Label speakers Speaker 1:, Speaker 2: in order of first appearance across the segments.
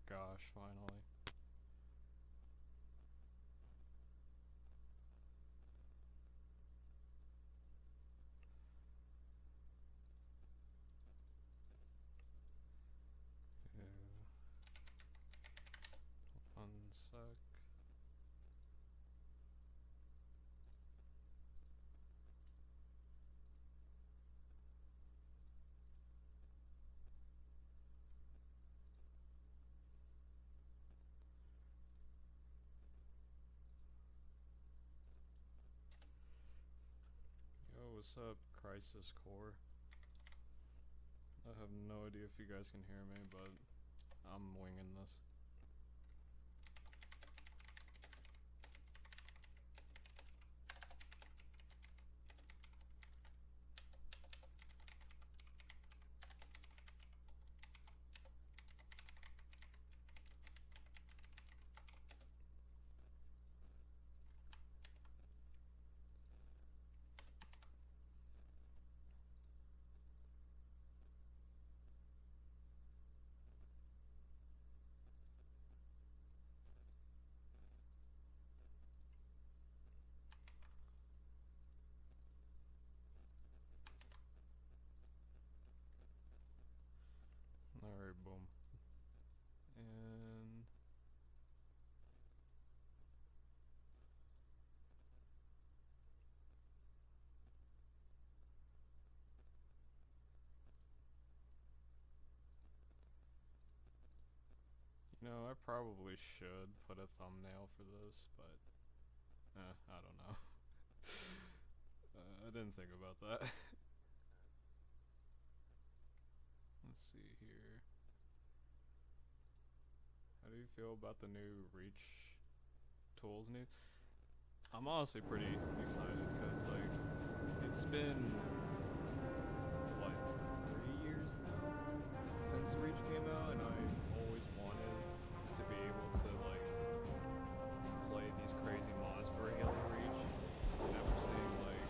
Speaker 1: gosh, finally. Okay. 1 sec. Yo, what's up, Crisis Core? I have no idea if you guys can hear me, but I'm winging this. Alright, boom. And you know, I probably should put a thumbnail for this, but I don't know. I didn't think about that. Let's see here. How do you feel about the new Reach tools news? I'm honestly pretty excited because, like, it's been, what, 3 years now since Reach came out, and I always wanted to be able to, like, play these crazy mods for Halo Reach. And after seeing, like,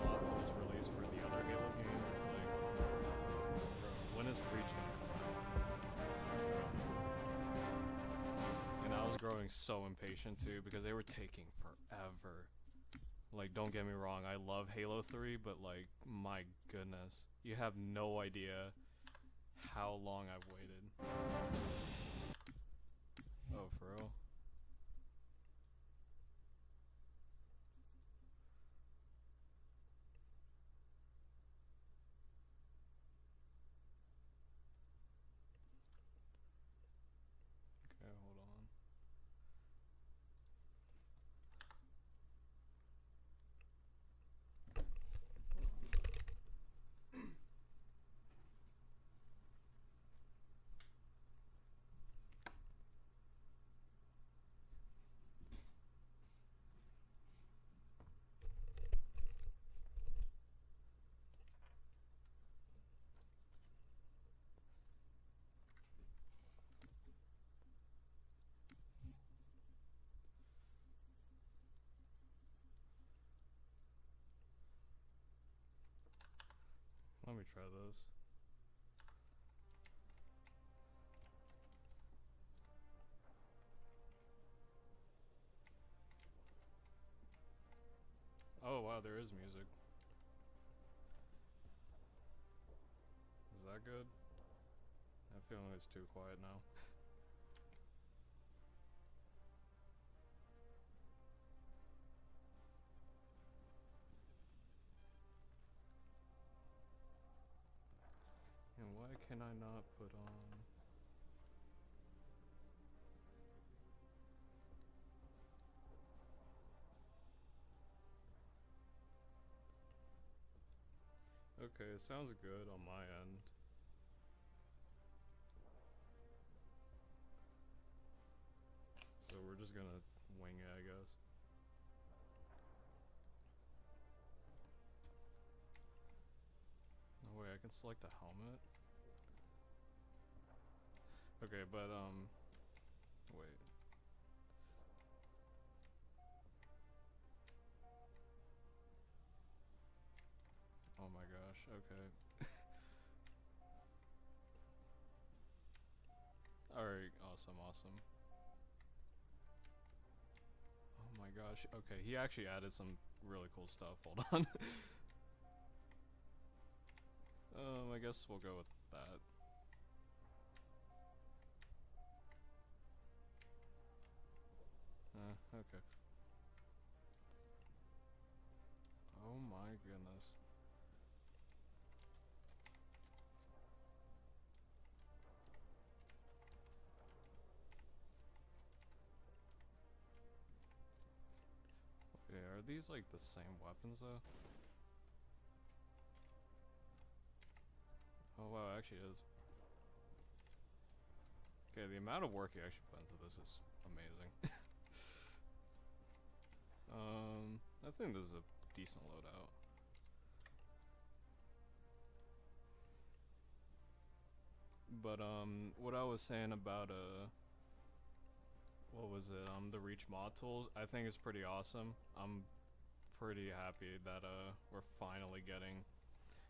Speaker 1: mod tools released for the other Halo games, it's like, bro, when is Reach gonna come out? And I was growing so impatient too because they were taking forever. Like, don't get me wrong, I love Halo 3, but like, my goodness, you have no idea how long I've waited. Oh, for real? Okay, hold on. Let me try this. Oh wow, there is music. Is that good? I feel like it's too quiet now. And why can I not put on? Okay, it sounds good on my end. So we're just gonna wing it, I guess. Oh wait, I can select the helmet? Okay, but wait. Oh my gosh, okay. Alright, awesome, awesome. Oh my gosh, okay, he actually added some really cool stuff, hold on. I guess we'll go with that. Okay. Oh my goodness. Okay, are these like the same weapons though? Oh wow, it actually is. Okay, the amount of work he actually put into this is amazing. I think this is a decent loadout. But what I was saying about what was it? The Reach mod tools, I think it's pretty awesome. I'm pretty happy that we're finally getting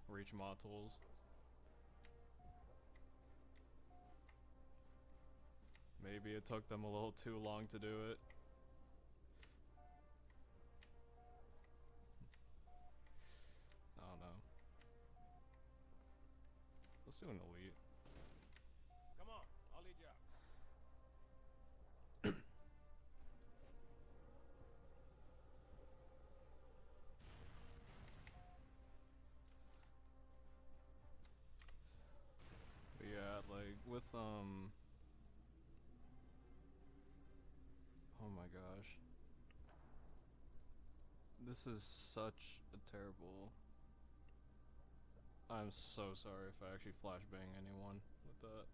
Speaker 1: Reach mod tools. Maybe it took them a little too long to do it. I don't know. Let's do an elite.
Speaker 2: Come on, I'll lead you out.
Speaker 1: But yeah, like with oh my gosh. This is such a terrible. I'm so sorry if I actually flashbang anyone with that.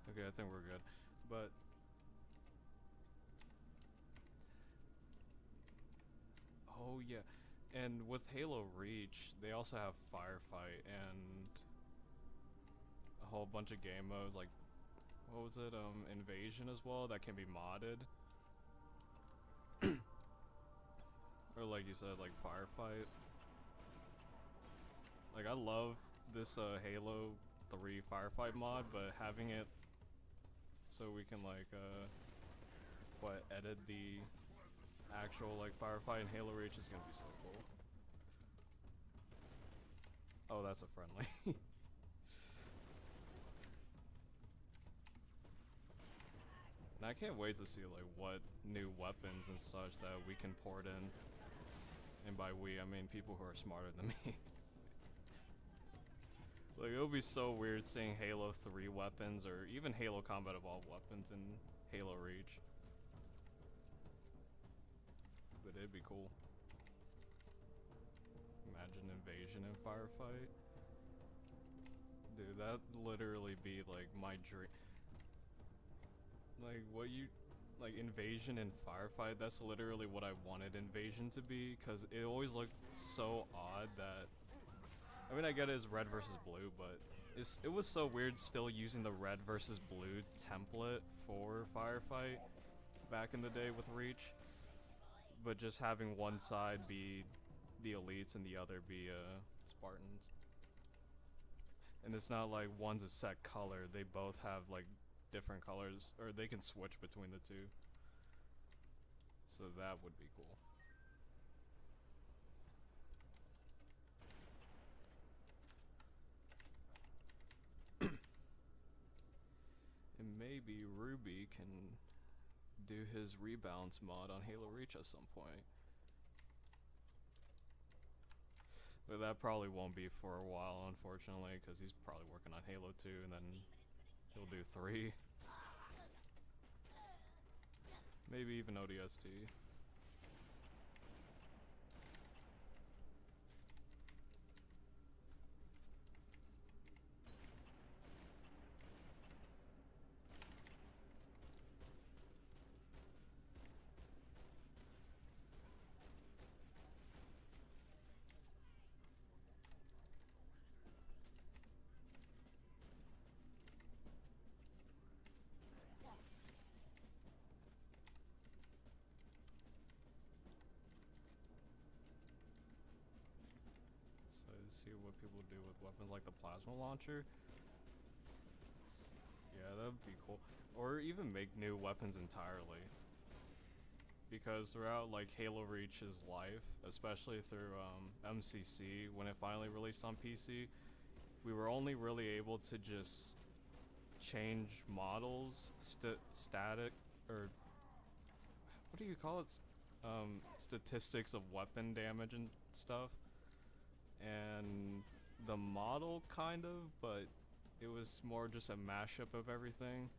Speaker 1: Okay, I think we're good. But oh yeah. And with Halo Reach, they also have Firefight and a whole bunch of game modes like what was it? Invasion as well that can be modded. Or like you said, like Firefight. Like I love this Halo 3 Firefight mod, but having it so we can like edit the actual like Firefight and Halo Reach is gonna be so cool. Oh, that's a friendly. And I can't wait to see like what new weapons and such that we can port in. And by we, I mean people who are smarter than me. Like it'll be so weird seeing Halo 3 weapons or even Halo Combat Evolved weapons in Halo Reach. But it'd be cool. Imagine Invasion and Firefight. Dude, that'd literally be like my dream. Like like Invasion and Firefight, that's literally what I wanted Invasion to be, because it always looked so odd that, I mean I get it as red versus blue, but it was so weird still using the red versus blue template for Firefight back in the day with Reach, but just having one side be the elites and the other be Spartans. And it's not like one's a set color, they both have like different colors, or they can switch between the two. So that would be cool. And maybe Ruby can do his rebalance mod on Halo Reach at some point. But that probably won't be for a while, unfortunately, because he's probably working on Halo 2 and then he'll do 3. Maybe even ODST. see what people do with weapons like the plasma launcher. Yeah, that'd be cool. Or even make new weapons entirely. Because throughout like Halo Reach's life, especially through MCC, when it finally released on PC, we were only really able to just change models, static, or what do you call it? Statistics of weapon damage and stuff. And the model kind of, but it was more just a mashup of everything.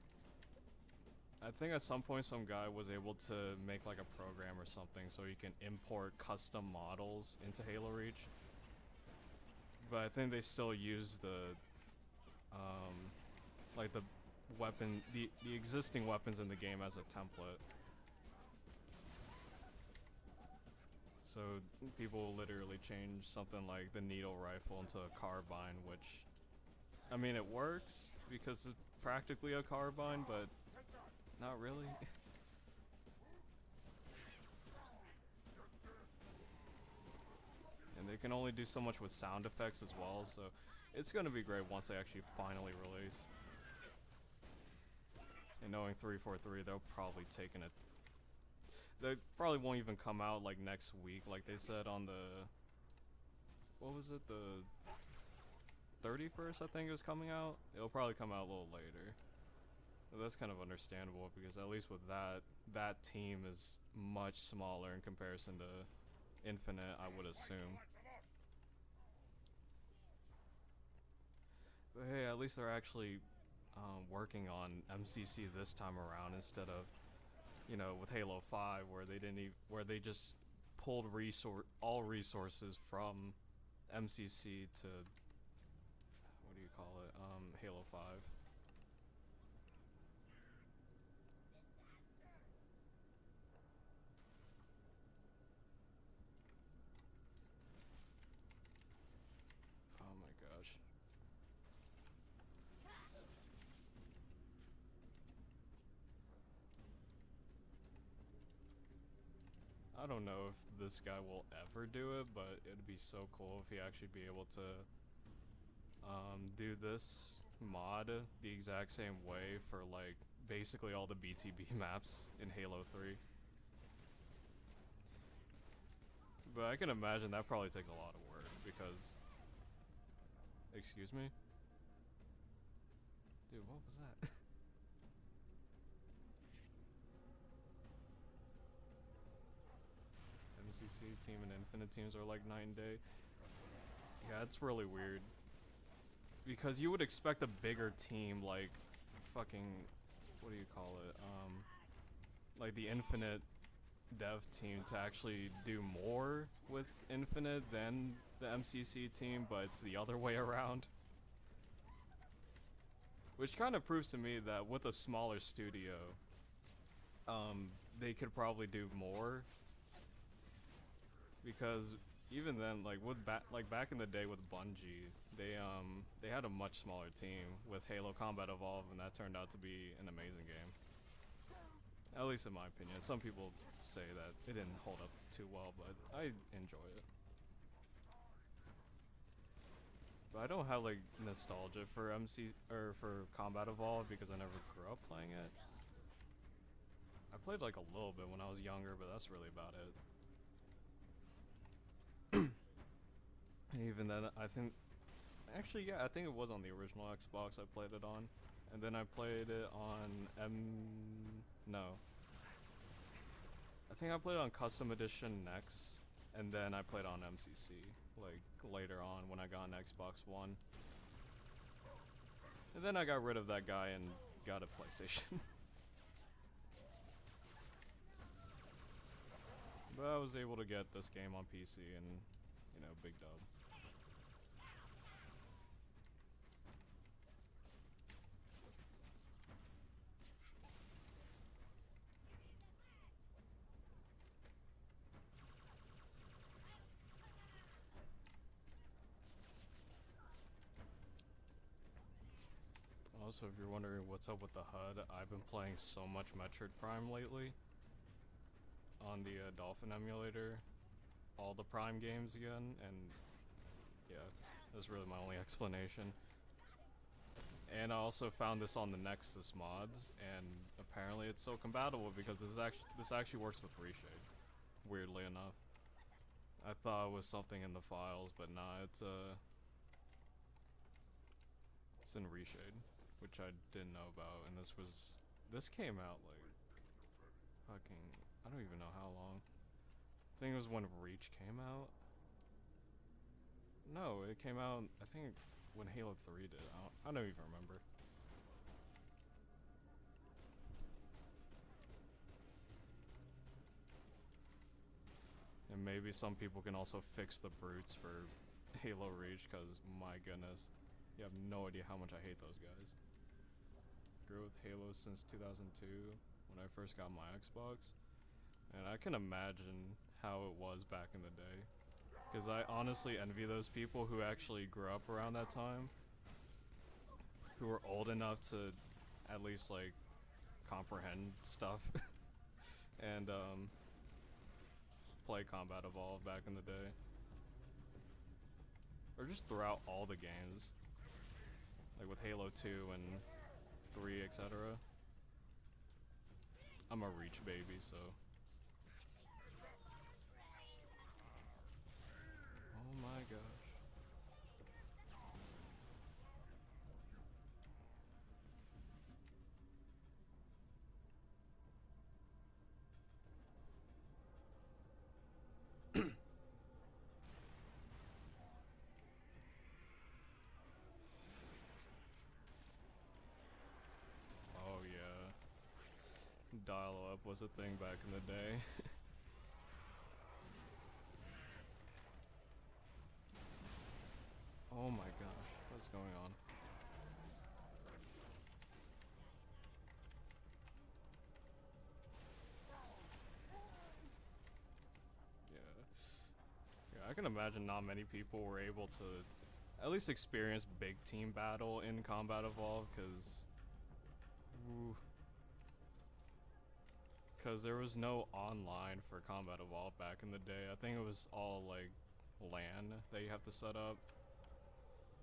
Speaker 1: I think at some point some guy was able to make like a program or something so you can import custom models into Halo Reach. But I think they still use the like the weapon, the existing weapons in the game as a template. So people will literally change something like the needle rifle into a carbine, which, I mean, it works because it's practically a carbine, but not really. And they can only do so much with sound effects as well, so it's gonna be great once they actually finally release. And knowing 343, they'll probably take it. They probably won't even come out like next week, like they said on the, what was it, the 31st, I think it was coming out. It'll probably come out a little later. But that's kind of understandable because at least with that team is much smaller in comparison to Infinite, I would assume. But hey, at least they're actually working on MCC this time around instead of, you know, with Halo 5 where they didn't where they just pulled all resources from MCC to, what do you call it, Halo 5. Oh my gosh. I don't know if this guy will ever do it, but it'd be so cool if he actually be able to do this mod the exact same way for like basically all the BTB maps in Halo 3. But I can imagine that probably takes a lot of work because, excuse me? Dude, what was that? MCC team and Infinite teams are like night and day. Yeah, it's really weird. Because you would expect a bigger team like fucking, what do you call it? Like the Infinite dev team to actually do more with Infinite than the MCC team, but it's the other way around. Which kind of proves to me that with a smaller studio, they could probably do more. Because even then, like with back in the day with Bungie, they had a much smaller team with Halo Combat Evolved, and that turned out to be an amazing game. At least in my opinion. Some people say that it didn't hold up too well, but I enjoy it. But I don't have like nostalgia for for Combat Evolved because I never grew up playing it. I played like a little bit when I was younger, but that's really about it. And even then, I think, actually, yeah, I think it was on the original Xbox I played it on. And then I played it on no. I think I played it on Custom Edition next, and then I played on MCC, like, later on when I got an Xbox One. And then I got rid of that guy and got a PlayStation. But I was able to get this game on PC and, you know, big dub. Also, if you're wondering what's up with the HUD, I've been playing so much Metroid Prime lately on the Dolphin emulator, all the Prime games again, and Yeah, that's really my only explanation. And I also found this on the Nexus mods, and apparently it's so compatible because this actually works with reshade. Weirdly enough, I thought it was something in the files, but nah, it's in reshade, which I didn't know about. And this came out like fucking, I don't even know how long. I think it was when Reach came out. No, it came out, I think, when Halo 3 did. I don't even remember. And maybe some people can also fix the brutes for Halo Reach, because my goodness, you have no idea how much I hate those guys. Grew with Halo since 2002, when I first got my Xbox. And I can imagine how it was back in the day. Because I honestly envy those people who actually grew up around that time. Who were old enough to at least like comprehend stuff. And play Combat Evolved back in the day. Or just throughout all the games. Like with Halo 2 and 3, etc. I'm a Reach baby, so. Oh my gosh. Oh yeah. Dial-up was a thing back in the day. Oh my gosh, what's going on? Yeah, I can imagine not many people were able to at least experience big team battle in Combat Evolved, because there was no online for Combat Evolved back in the day. I think it was all like LAN that you have to set up.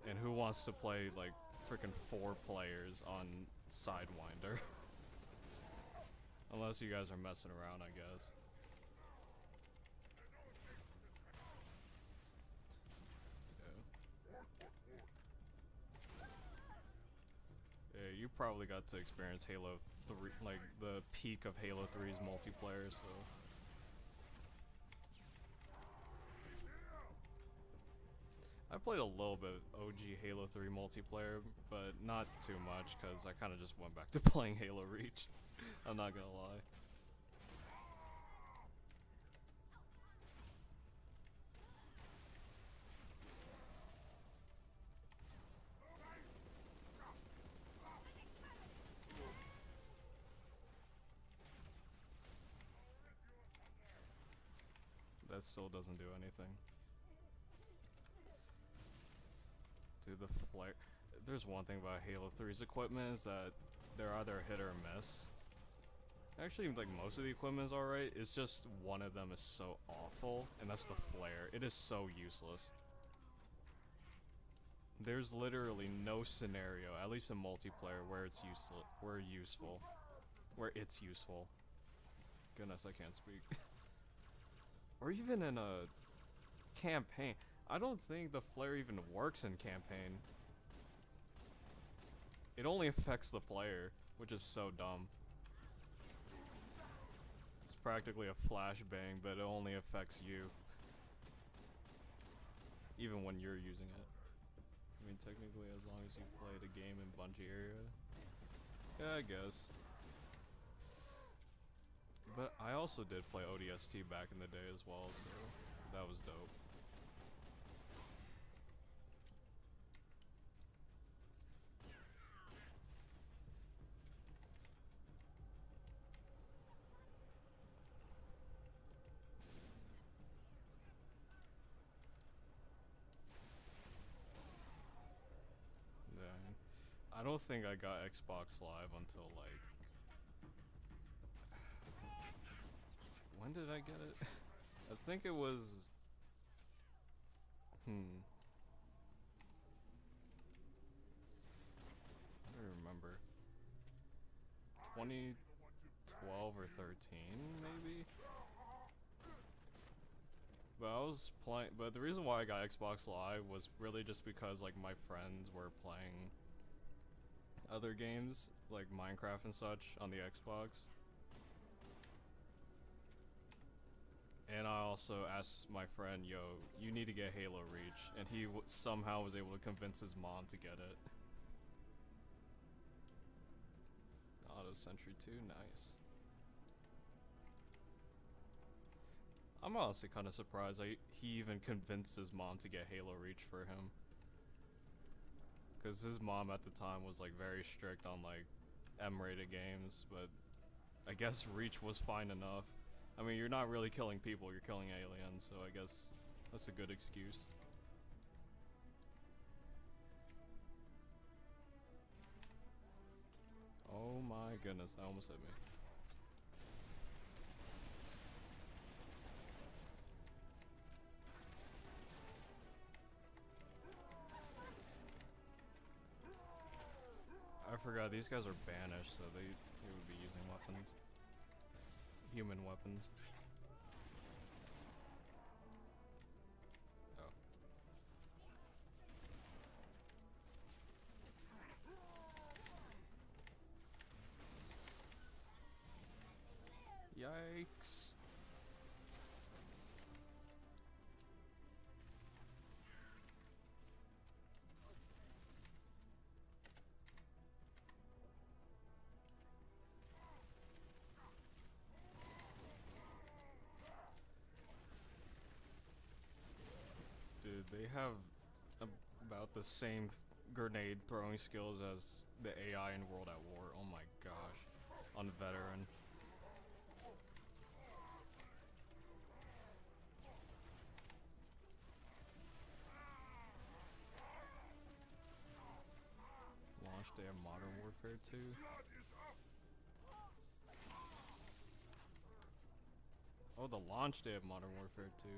Speaker 1: And who wants to play like freaking 4 players on Sidewinder? Unless you guys are messing around, I guess. Yeah, you probably got to experience Halo 3, like the peak of Halo 3's multiplayer, so. I played a little bit of OG Halo 3 multiplayer, but not too much, because I kind of just went back to playing Halo Reach. I'm not gonna lie. That still doesn't do anything. Dude, the flare. There's one thing about Halo 3's equipment is that they're either hit or miss. Actually, like most of the equipment is alright. It's just one of them is so awful, and that's the flare. It is so useless. There's literally no scenario, at least in multiplayer, where it's useful. Where it's useful. Goodness, I can't speak. Or even in a campaign. I don't think the flare even works in campaign. It only affects the player, which is so dumb. It's practically a flashbang, but it only affects you. Even when you're using it. I mean, technically, as long as you played a game in Bungie area. Yeah, I guess. But I also did play ODST back in the day as well, so that was dope. I don't think I got Xbox Live until like... When did I get it? I think it was... 2012 or 13, maybe. But I was playing. But the reason why I got Xbox Live was really just because like my friends were playing other games like Minecraft and such on the Xbox. And I also asked my friend, yo, you need to get Halo Reach. And he somehow was able to convince his mom to get it. Auto Sentry 2, nice. I'm honestly kind of surprised he even convinced his mom to get Halo Reach for him. Because his mom at the time was like very strict on like M-rated games, but I guess Reach was fine enough. I mean, you're not really killing people, you're killing aliens, so I guess that's a good excuse. Oh my goodness, that almost hit me. I forgot, these guys are banished, so they would be using weapons. Human weapons. Oh. Yikes. Dude, they have about the same grenade throwing skills as the AI in World at War. Oh my gosh. On veteran. Launch day of Modern Warfare 2. Oh, the launch day of Modern Warfare 2.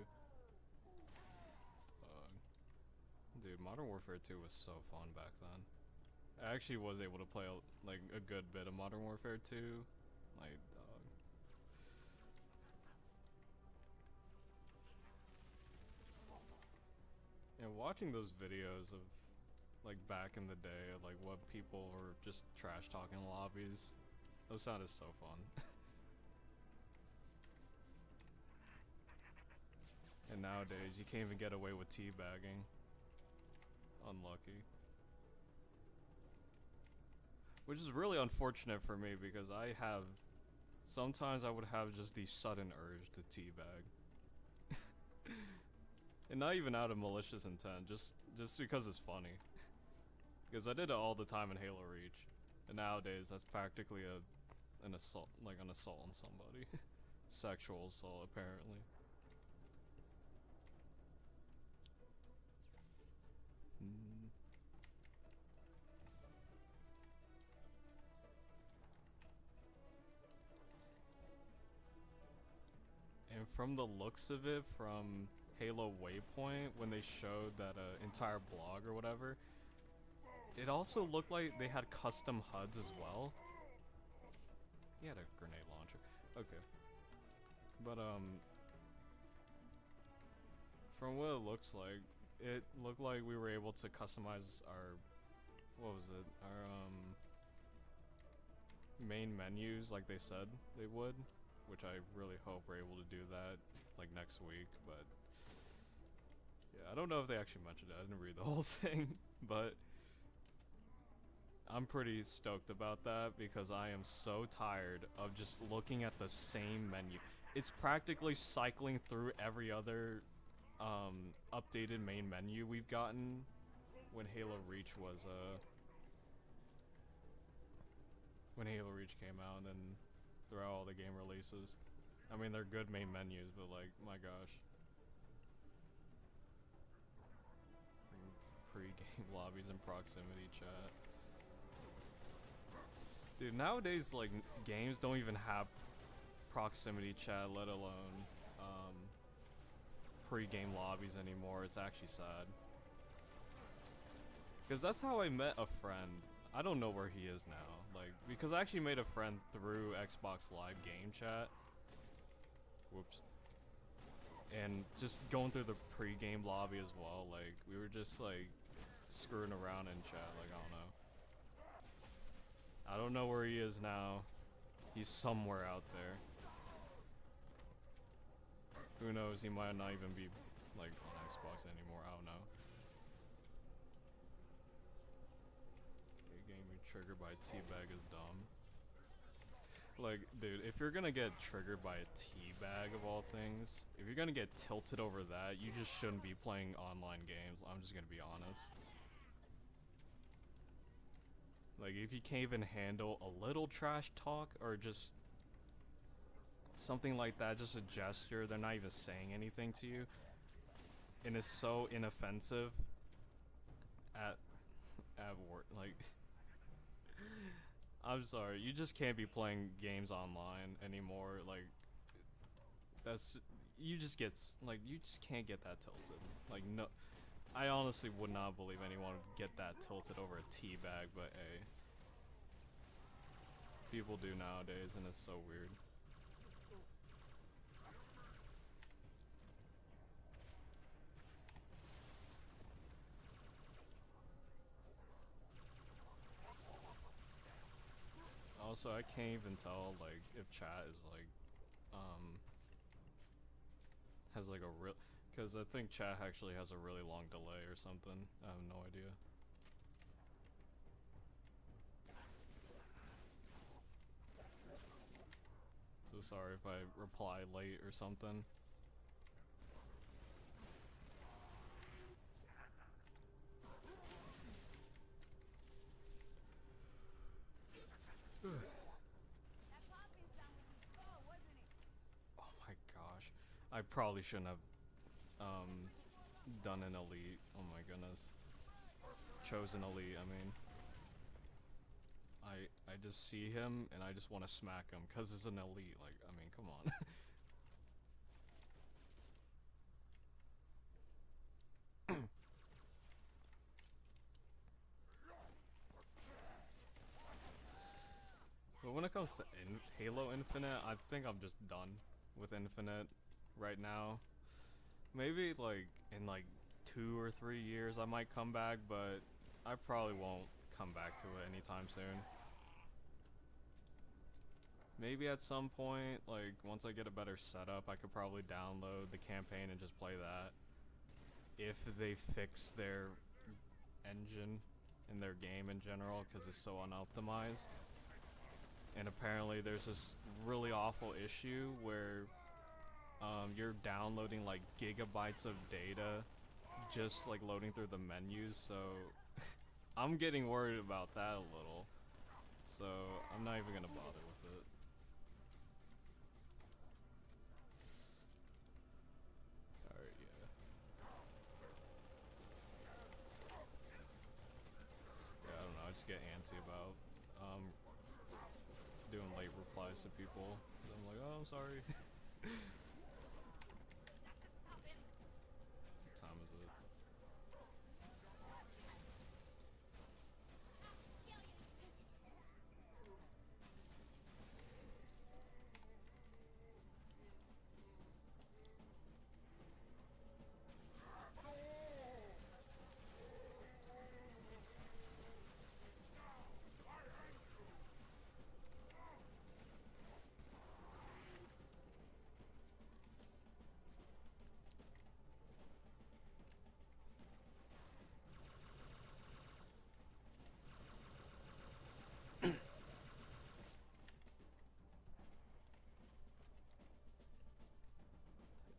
Speaker 1: Dude, Modern Warfare 2 was so fun back then. I actually was able to play like a good bit of Modern Warfare 2. Like, dog. And watching those videos of like back in the day, like what people were just trash talking lobbies, those sounded so fun. And nowadays, you can't even get away with teabagging. Unlucky. Which is really unfortunate for me because sometimes I would have just the sudden urge to teabag. And not even out of malicious intent, just because it's funny. Because I did it all the time in Halo Reach. And nowadays that's practically an assault, like an assault on somebody. Sexual assault apparently. And from the looks of it, from Halo Waypoint, when they showed that entire blog or whatever, it also looked like they had custom HUDs as well. He had a grenade launcher. Okay. But, from what it looks like, it looked like we were able to customize our, what was it? Our, main menus like they said they would. Which I really hope we're able to do that, like, next week, but yeah, I don't know if they actually mentioned it. I didn't read the whole thing, but I'm pretty stoked about that because I am so tired of just looking at the same menu. It's practically cycling through every other updated main menu we've gotten when Halo Reach was when Halo Reach came out, and then throughout all the game releases. I mean, they're good main menus, but like, my gosh. Pre-game lobbies and proximity chat. Dude, nowadays, like, games don't even have proximity chat, let alone pre-game lobbies anymore. It's actually sad. Because that's how I met a friend. I don't know where he is now. Like, because I actually made a friend through Xbox Live game chat. Whoops. And just going through the pre-game lobby as well. Like, we were just like screwing around in chat. Like, I don't know where he is now. He's somewhere out there. Who knows? He might not even be like on Xbox anymore. I don't know. Getting me triggered by a teabag is dumb. Like, dude, if you're gonna get triggered by a teabag of all things, if you're gonna get tilted over that, you just shouldn't be playing online games. I'm just gonna be honest. Like, if you can't even handle a little trash talk or just something like that, just a gesture, they're not even saying anything to you, and it's so inoffensive at work. Like, I'm sorry, you just can't be playing games online anymore. Like, you just can't get that tilted. Like, no, I honestly would not believe anyone would get that tilted over a teabag, but hey, people do nowadays, and it's so weird. Also, I can't even tell, like, if chat is, like, has, like, a real... Because I think chat actually has a really long delay or something. I have no idea. So sorry if I reply late or something. Oh my gosh. I probably shouldn't have done an elite. Oh my goodness. Chosen elite, I mean. I just see him and I just want to smack him because it's an elite. Like, I mean, come on. But when it comes to Halo Infinite, I think I'm just done with Infinite right now. Maybe like in like 2 or 3 years I might come back, but I probably won't come back to it anytime soon. Maybe at some point, like once I get a better setup, I could probably download the campaign and just play that. If they fix their engine in their game in general, because it's so unoptimized. And apparently there's this really awful issue where you're downloading like gigabytes of data just like loading through the menus, so I'm getting worried about that a little. So I'm not even gonna bother with it. Alright, yeah. Yeah, I don't know, I just get antsy about doing late replies to people. I'm like, oh, I'm sorry. What time is it?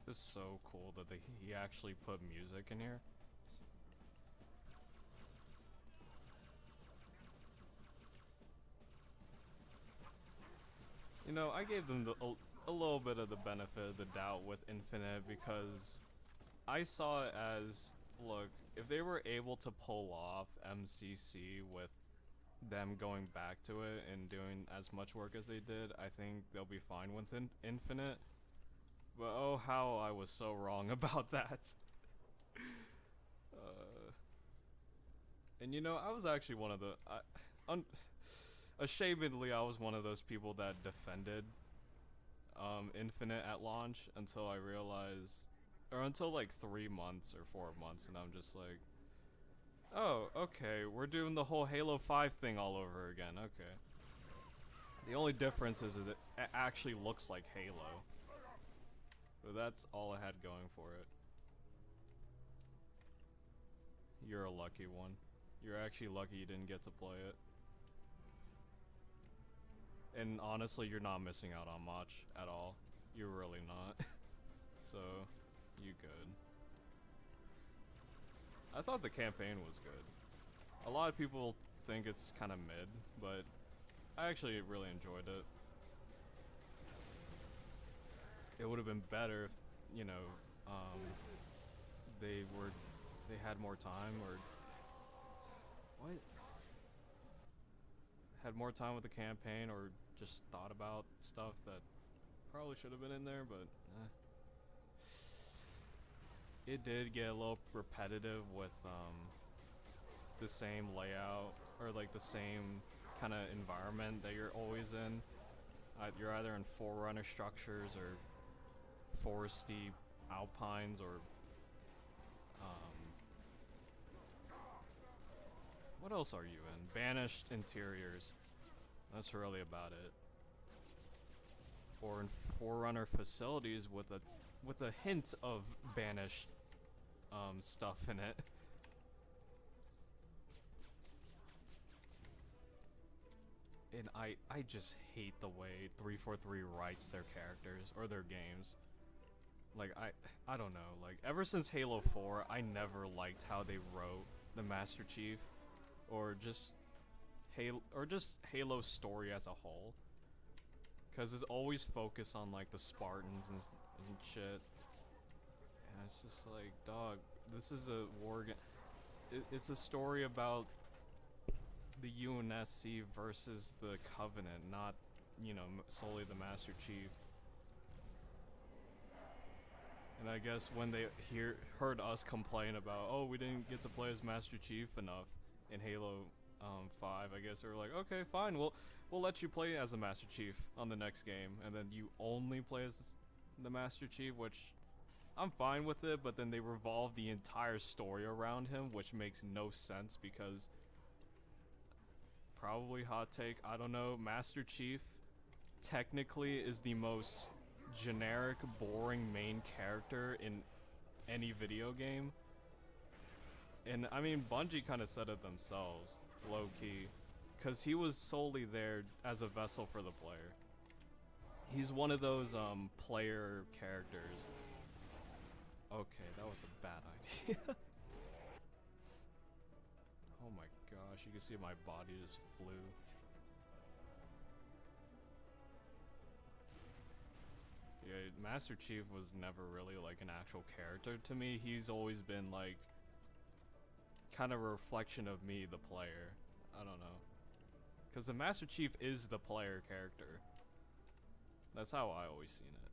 Speaker 1: It's so cool that he actually put music in here. You know, I gave them a little bit of the benefit of the doubt with Infinite because I saw it as, look, if they were able to pull off MCC with them going back to it and doing as much work as they did, I think they'll be fine with Infinite. But oh, how I was so wrong about that. And you know, I was actually one of the... ashamedly, I was one of those people that defended Infinite at launch until I realized, or until like 3 months or 4 months, and I'm just like, oh, okay, we're doing the whole Halo 5 thing all over again. Okay. The only difference is that it actually looks like Halo. But that's all it had going for it. You're a lucky one. You're actually lucky you didn't get to play it. And honestly, you're not missing out on much at all. You're really not. So, you good. I thought the campaign was good. A lot of people think it's kind of mid, but I actually really enjoyed it. It would have been better if, you know, they had more time, or what? Had more time with the campaign, or just thought about stuff that probably should have been in there, but it did get a little repetitive with the same layout, or like the same kind of environment that you're always in. You're either in Forerunner structures or foresty alpines, or what else are you in? Banished interiors. That's really about it. Or in Forerunner facilities with a hint of banished stuff in it. And I just hate the way 343 writes their characters or their games. Like, I don't know, like ever since Halo 4, I never liked how they wrote the Master Chief, or just Halo's story as a whole. Cause it's always focused on like the Spartans and shit. And it's just like, dog, this is a war game. It's a story about the UNSC versus the Covenant, not, you know, solely the Master Chief. And I guess when they heard us complain about, oh, we didn't get to play as Master Chief enough in Halo 5, I guess they were like, okay, fine, we'll let you play as a Master Chief on the next game, and then you only play as the Master Chief, which I'm fine with it, but then they revolve the entire story around him, which makes no sense because, probably hot take, I don't know, Master Chief technically is the most generic, boring main character in any video game. And I mean, Bungie kind of said it themselves, low-key, because he was solely there as a vessel for the player. He's one of those player characters. Okay, that was a bad idea. Oh my gosh, you can see my body just flew. Yeah, Master Chief was never really like an actual character to me. He's always been like kind of a reflection of me, the player. I don't know. Because the Master Chief is the player character. That's how I always seen it.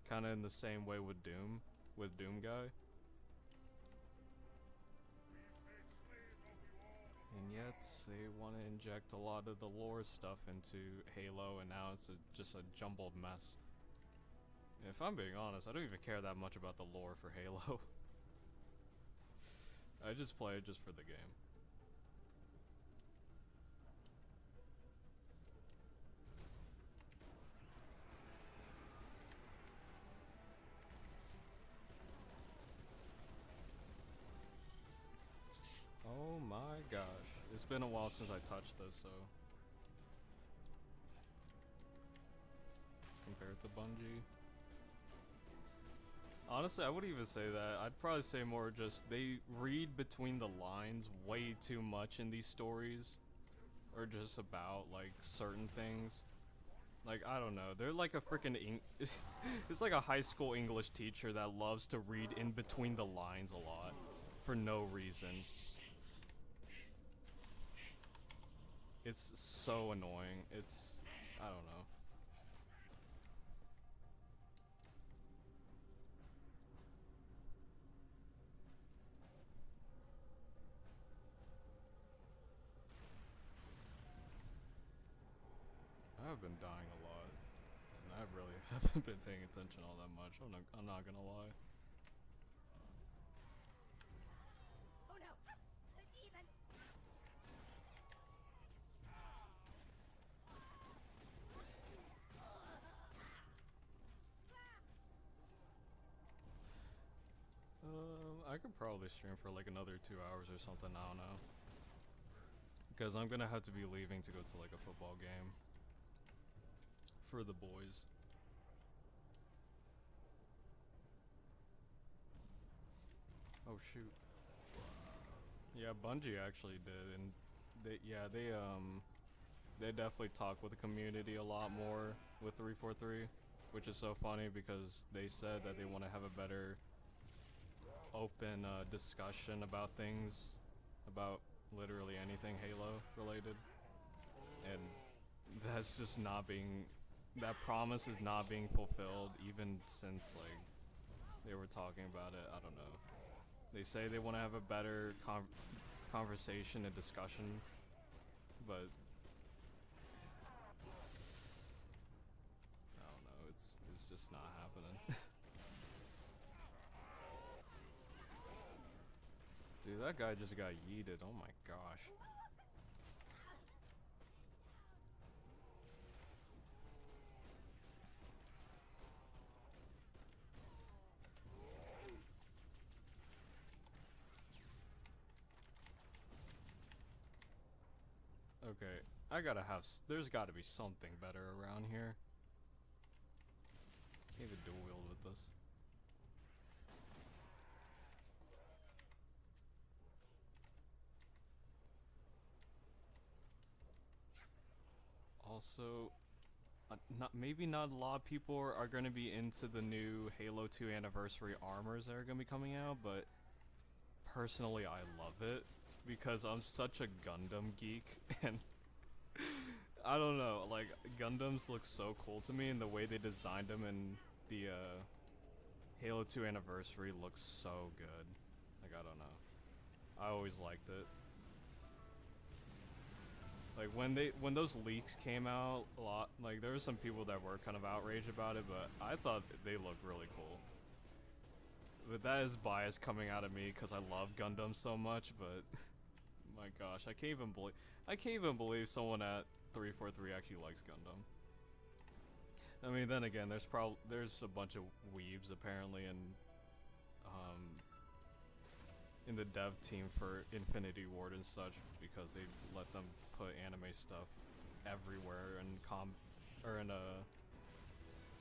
Speaker 1: Kind of in the same way with Doom Guy. And yet, they want to inject a lot of the lore stuff into Halo, and now it's just a jumbled mess. And if I'm being honest, I don't even care that much about the lore for Halo. I just play it just for the game. Oh my gosh. It's been a while since I touched this, so. Compared to Bungie. Honestly, I wouldn't even say that. I'd probably say more just they read between the lines way too much in these stories. Or just about, like, certain things. Like, I don't know. They're like a freaking it's like a high school English teacher that loves to read in between the lines a lot. For no reason. It's so annoying. It's, I don't know. I've been dying a lot. And I really haven't been paying attention all that much. I'm not gonna lie.
Speaker 3: Oh no! The demon!
Speaker 1: I could probably stream for like another 2 hours or something, I don't know. Because I'm gonna have to be leaving to go to like a football game. For the boys. Oh shoot. Yeah, Bungie actually did, and they definitely talk with the community a lot more with 343, which is so funny because they said that they want to have a better open discussion about things, about literally anything Halo related, and that's just not being, that promise is not being fulfilled even since like they were talking about it. I don't know. They say they want to have a better conversation and discussion, but I don't know, it's just not happening. Dude, that guy just got yeeted, oh my gosh. Okay, I gotta have, there's gotta be something better around here. Can't even dual wield with this. Also, maybe not a lot of people are gonna be into the new Halo 2 anniversary armors that are gonna be coming out, but personally I love it because I'm such a Gundam geek, and I don't know, like Gundams look so cool to me, and the way they designed them in the Halo 2 anniversary looks so good. Like, I don't know, I always liked it. Like when those leaks came out a lot, like there were some people that were kind of outraged about it, but I thought they looked really cool. But that is bias coming out of me because I love Gundam so much, but my gosh, I can't even believe someone at 343 actually likes Gundam. I mean, then again, there's a bunch of weebs apparently in the dev team for Infinity Ward and such, because they let them put anime stuff everywhere and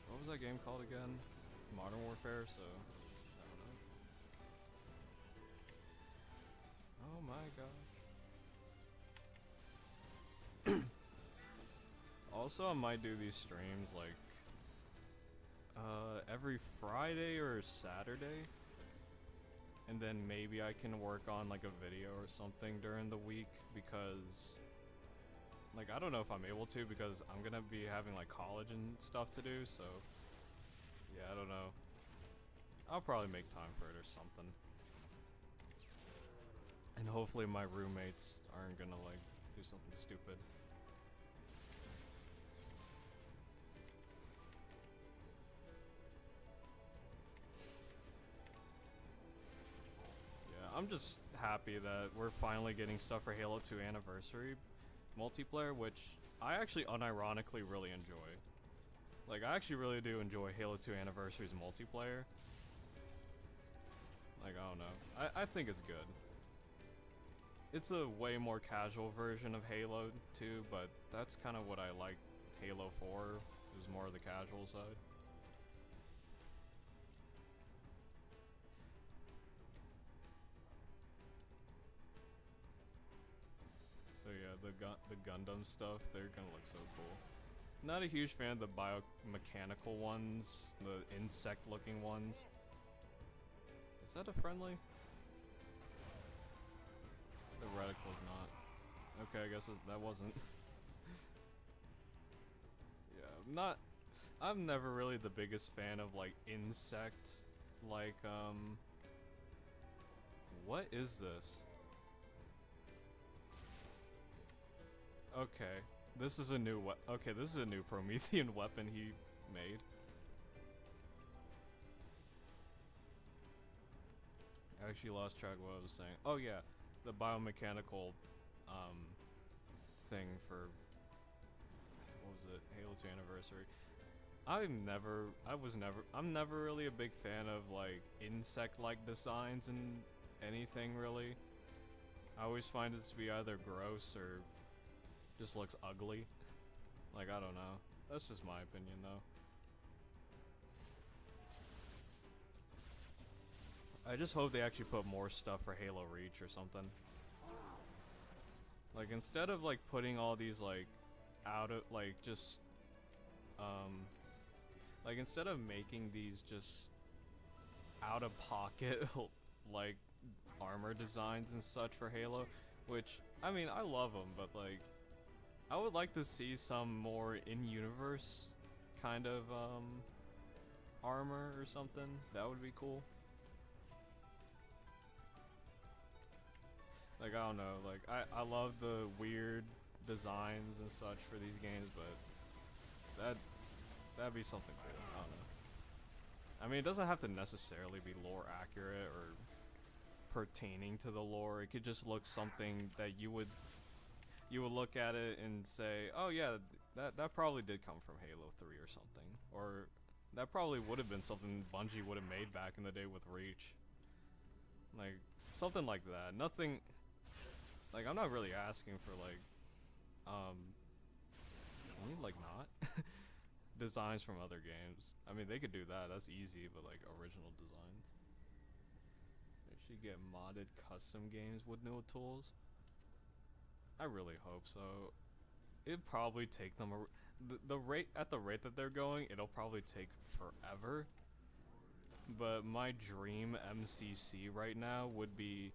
Speaker 1: what was that game called again? Modern Warfare, so I don't know. Oh my gosh. Also, I might do these streams like every Friday or Saturday, and then maybe I can work on like a video or something during the week, because like I don't know if I'm able to, because I'm gonna be having like college and stuff to do, so yeah, I don't know. I'll probably make time for it or something. And hopefully my roommates aren't gonna like do something stupid. I'm just happy that we're finally getting stuff for Halo 2 Anniversary multiplayer, which I actually unironically really enjoy. Like, I actually really do enjoy Halo 2 Anniversary's multiplayer. Like, I don't know. I think it's good. It's a way more casual version of Halo 2, but that's kind of what I like Halo 4, is more of the casual side. So yeah, the Gundam stuff, they're gonna look so cool. Not a huge fan of the biomechanical ones, the insect-looking ones. Is that a friendly? The reticle's not. Okay, I guess that wasn't. Yeah, I'm never really the biggest fan of like insect, like what is this? Okay, This is a new okay, this is a new Promethean weapon he made. I actually lost track of what I was saying. Oh yeah, the biomechanical thing for what was it? Halo 2 anniversary. I'm never really a big fan of like insect-like designs in anything really. I always find it to be either gross or just looks ugly. Like, I don't know. That's just my opinion though. I just hope they actually put more stuff for Halo Reach or something. Like, instead of like putting all these like out of like just like instead of making these just out of pocket like armor designs and such for Halo, which I mean I love them, but like I would like to see some more in-universe kind of armor or something. That would be cool. Like, I don't know, like I love the weird designs and such for these games, but that'd be something cool. I don't know. I mean, it doesn't have to necessarily be lore accurate or pertaining to the lore. It could just look something that you would look at it and say, oh yeah, that probably did come from Halo 3 or something, or that probably would have been something Bungie would have made back in the day with Reach. Like something like that. Nothing. Like, I'm not really asking for like I mean, like not designs from other games. I mean, they could do that. That's easy, but like original designs. They should get modded custom games with new tools. I really hope so. It'd probably take them the rate that they're going. It'll probably take forever. But my dream MCC right now would be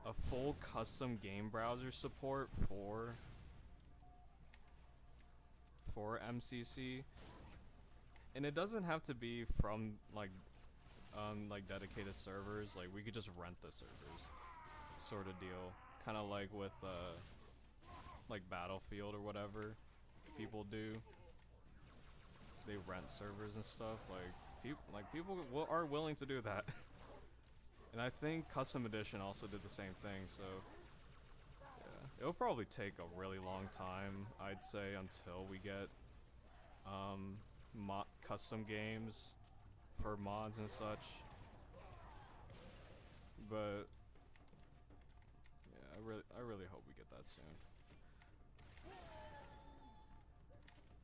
Speaker 1: a full custom game browser support for MCC, and it doesn't have to be from like dedicated servers. Like, we could just rent the servers, sort of deal, kind of like with like Battlefield or whatever people do. They rent servers and stuff. Like people are willing to do that. And I think Custom Edition also did the same thing, so yeah. It'll probably take a really long time, I'd say, until we get custom games for mods and such. But yeah, I really hope we get that soon.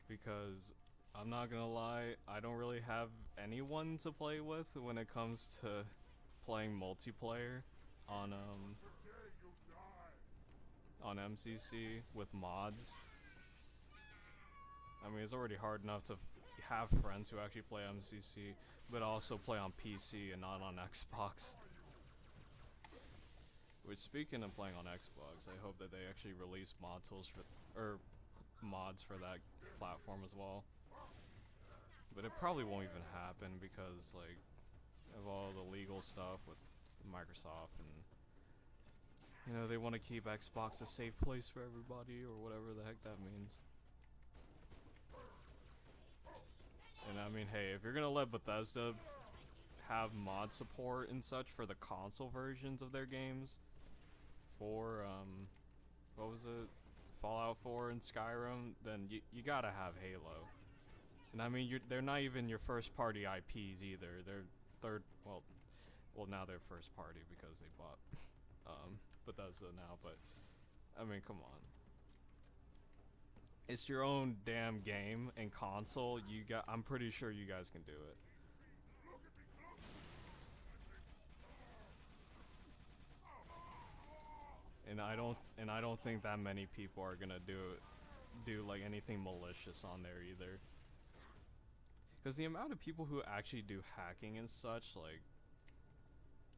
Speaker 1: Because I'm not gonna lie, I don't really have anyone to play with when it comes to playing multiplayer on MCC with mods. I mean, it's already hard enough to have friends who actually play MCC, but also play on PC and not on Xbox. Which, speaking of playing on Xbox, I hope that they actually release mod tools or mods for that platform as well. But it probably won't even happen because, like, of all the legal stuff with Microsoft, and you know, they want to keep Xbox a safe place for everybody, or whatever the heck that means. And I mean, hey, if you're gonna let Bethesda have mod support and such for the console versions of their games, for what was it, Fallout 4 and Skyrim, then you gotta have Halo. And I mean, they're not even your first party IPs either. They're third, well now they're first party because they bought Bethesda now, but I mean, come on. It's your own damn game and console. I'm pretty sure you guys can do it. And I don't think that many people are gonna do like anything malicious on there either. Because the amount of people who actually do hacking and such, like,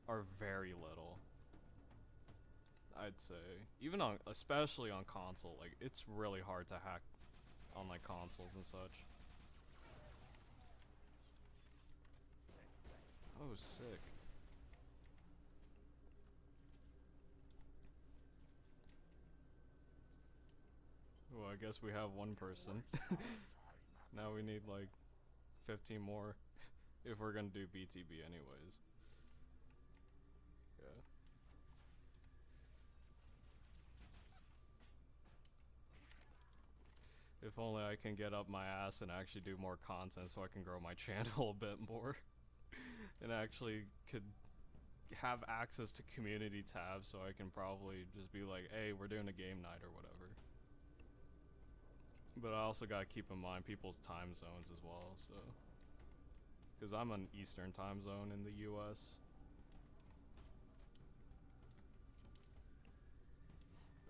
Speaker 1: are very little. I'd say, especially on console, like, it's really hard to hack on like consoles and such. Oh, sick. Oh, I I guess we have one person. Now we need like 15 more if we're gonna do BTB anyways. Yeah. If only I can get up my ass and actually do more content so I can grow my channel a bit more. And actually could have access to community tabs so I can probably just be like, hey, we're doing a game night or whatever. But I also gotta keep in mind people's time zones as well, so. Because I'm an Eastern time zone in the US.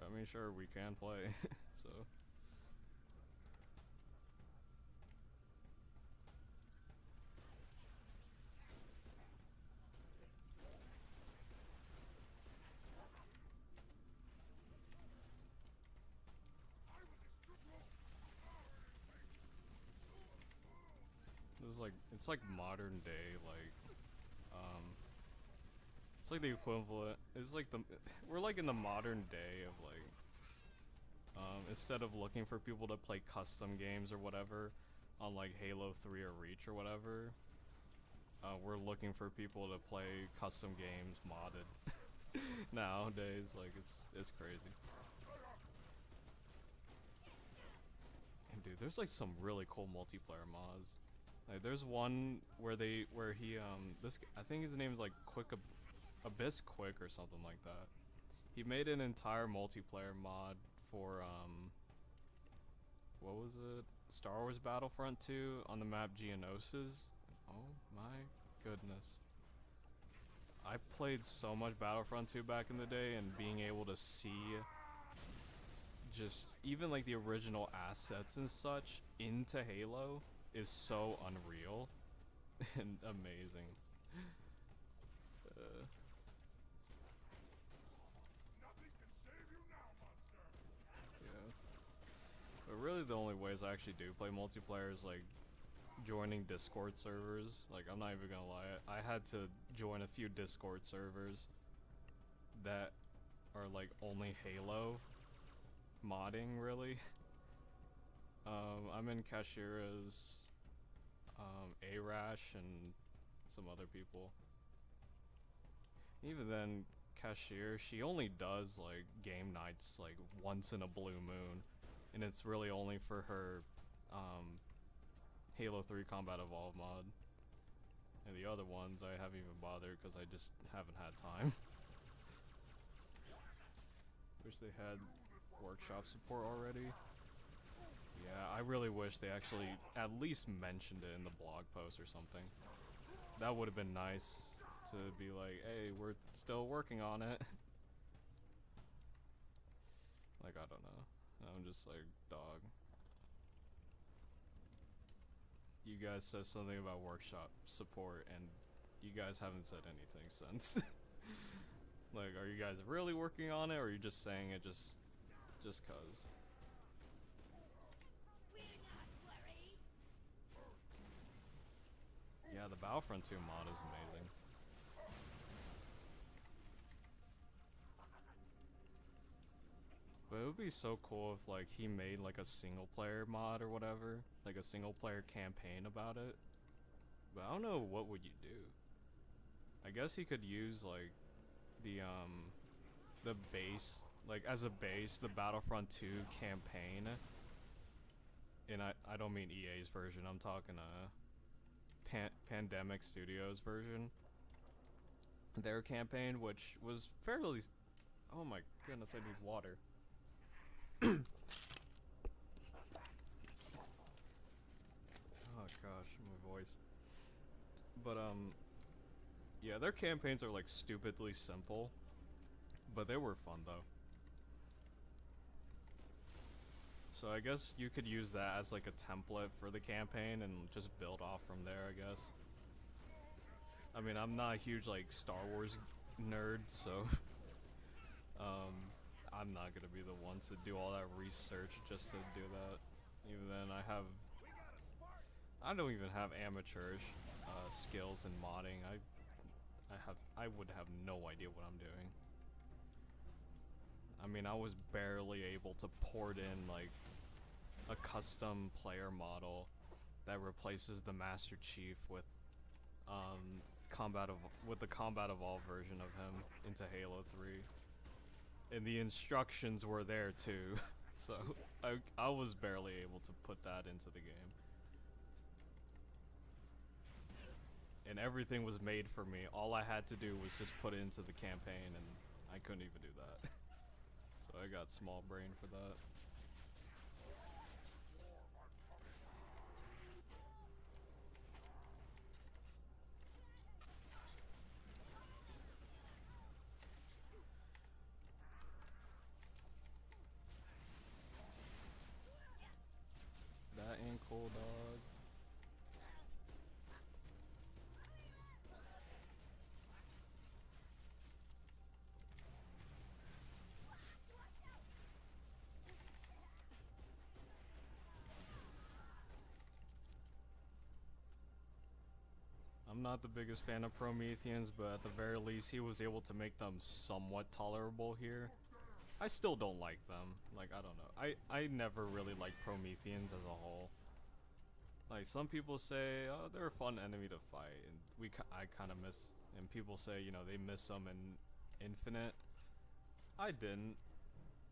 Speaker 1: I mean, sure, we can play, so. This is like, it's like modern day, like, it's like the equivalent, it's like the, we're like in the modern day of like, instead of looking for people to play custom games or whatever on like Halo 3 or Reach or whatever, we're looking for people to play custom games modded nowadays. Like it's crazy. And dude, there's like some really cool multiplayer mods. Like there's one where he I think his name is like Abyss Quick or something like that. He made an entire multiplayer mod for what was it? Star Wars Battlefront 2 on the map Geonosis. Oh my goodness. I played so much Battlefront 2 back in the day, and being able to see just even like the original assets and such into Halo is so unreal and amazing. Yeah. But really the only ways I actually do play multiplayer is like joining Discord servers. Like I'm not even gonna lie, I had to join a few Discord servers that are like only Halo modding really. I'm in Kashira's, Arash and some other people. Even then, Kashir, she only does like game nights like once in a blue moon, and it's really only for her Halo 3 Combat Evolved mod. And the other ones I haven't even bothered because I just haven't had time. Wish they had workshop support already. Yeah, I really wish they actually at least mentioned it in the blog post or something. That would have been nice to be like, hey, we're still working on it. Like, I don't know. I'm just like, dog. You guys said something about workshop support, and you guys haven't said anything since. Like, are you guys really working on it, or are you just saying it just cause? Yeah, the Battlefront 2 mod is amazing. But it would be so cool if like he made like a single player mod or whatever, like a single player campaign about it. But I don't know, what would you do? I guess he could use like the base, like as a base, the Battlefront 2 campaign. And I don't mean EA's version, I'm talking Pandemic Studios version. Their campaign, which was fairly, oh my goodness, I need water. Oh gosh, my voice. But yeah, their campaigns are like stupidly simple, but they were fun though. So I guess you could use that as like a template for the campaign and just build off from there, I guess. I mean, I'm not a huge like Star Wars nerd, so I'm not gonna be the one to do all that research just to do that. Even then, I don't even have amateurish skills in modding. I would have no idea what I'm doing. I mean, I was barely able to port in like a custom player model that replaces the Master Chief with the Combat Evolved version of him into Halo 3. And the instructions were there too. So I was barely able to put that into the game. And everything was made for me. All I had to do was just put it into the campaign, and I couldn't even do that. So I got small brain for that. That ain't cool, dog. I'm not the biggest fan of Prometheans, but at the very least he was able to make them somewhat tolerable here. I still don't like them. Like, I don't know. I never really liked Prometheans as a whole. Like, some people say, oh, they're a fun enemy to fight, and I kind of miss, and people say, you know, they miss them in Infinite. I didn't.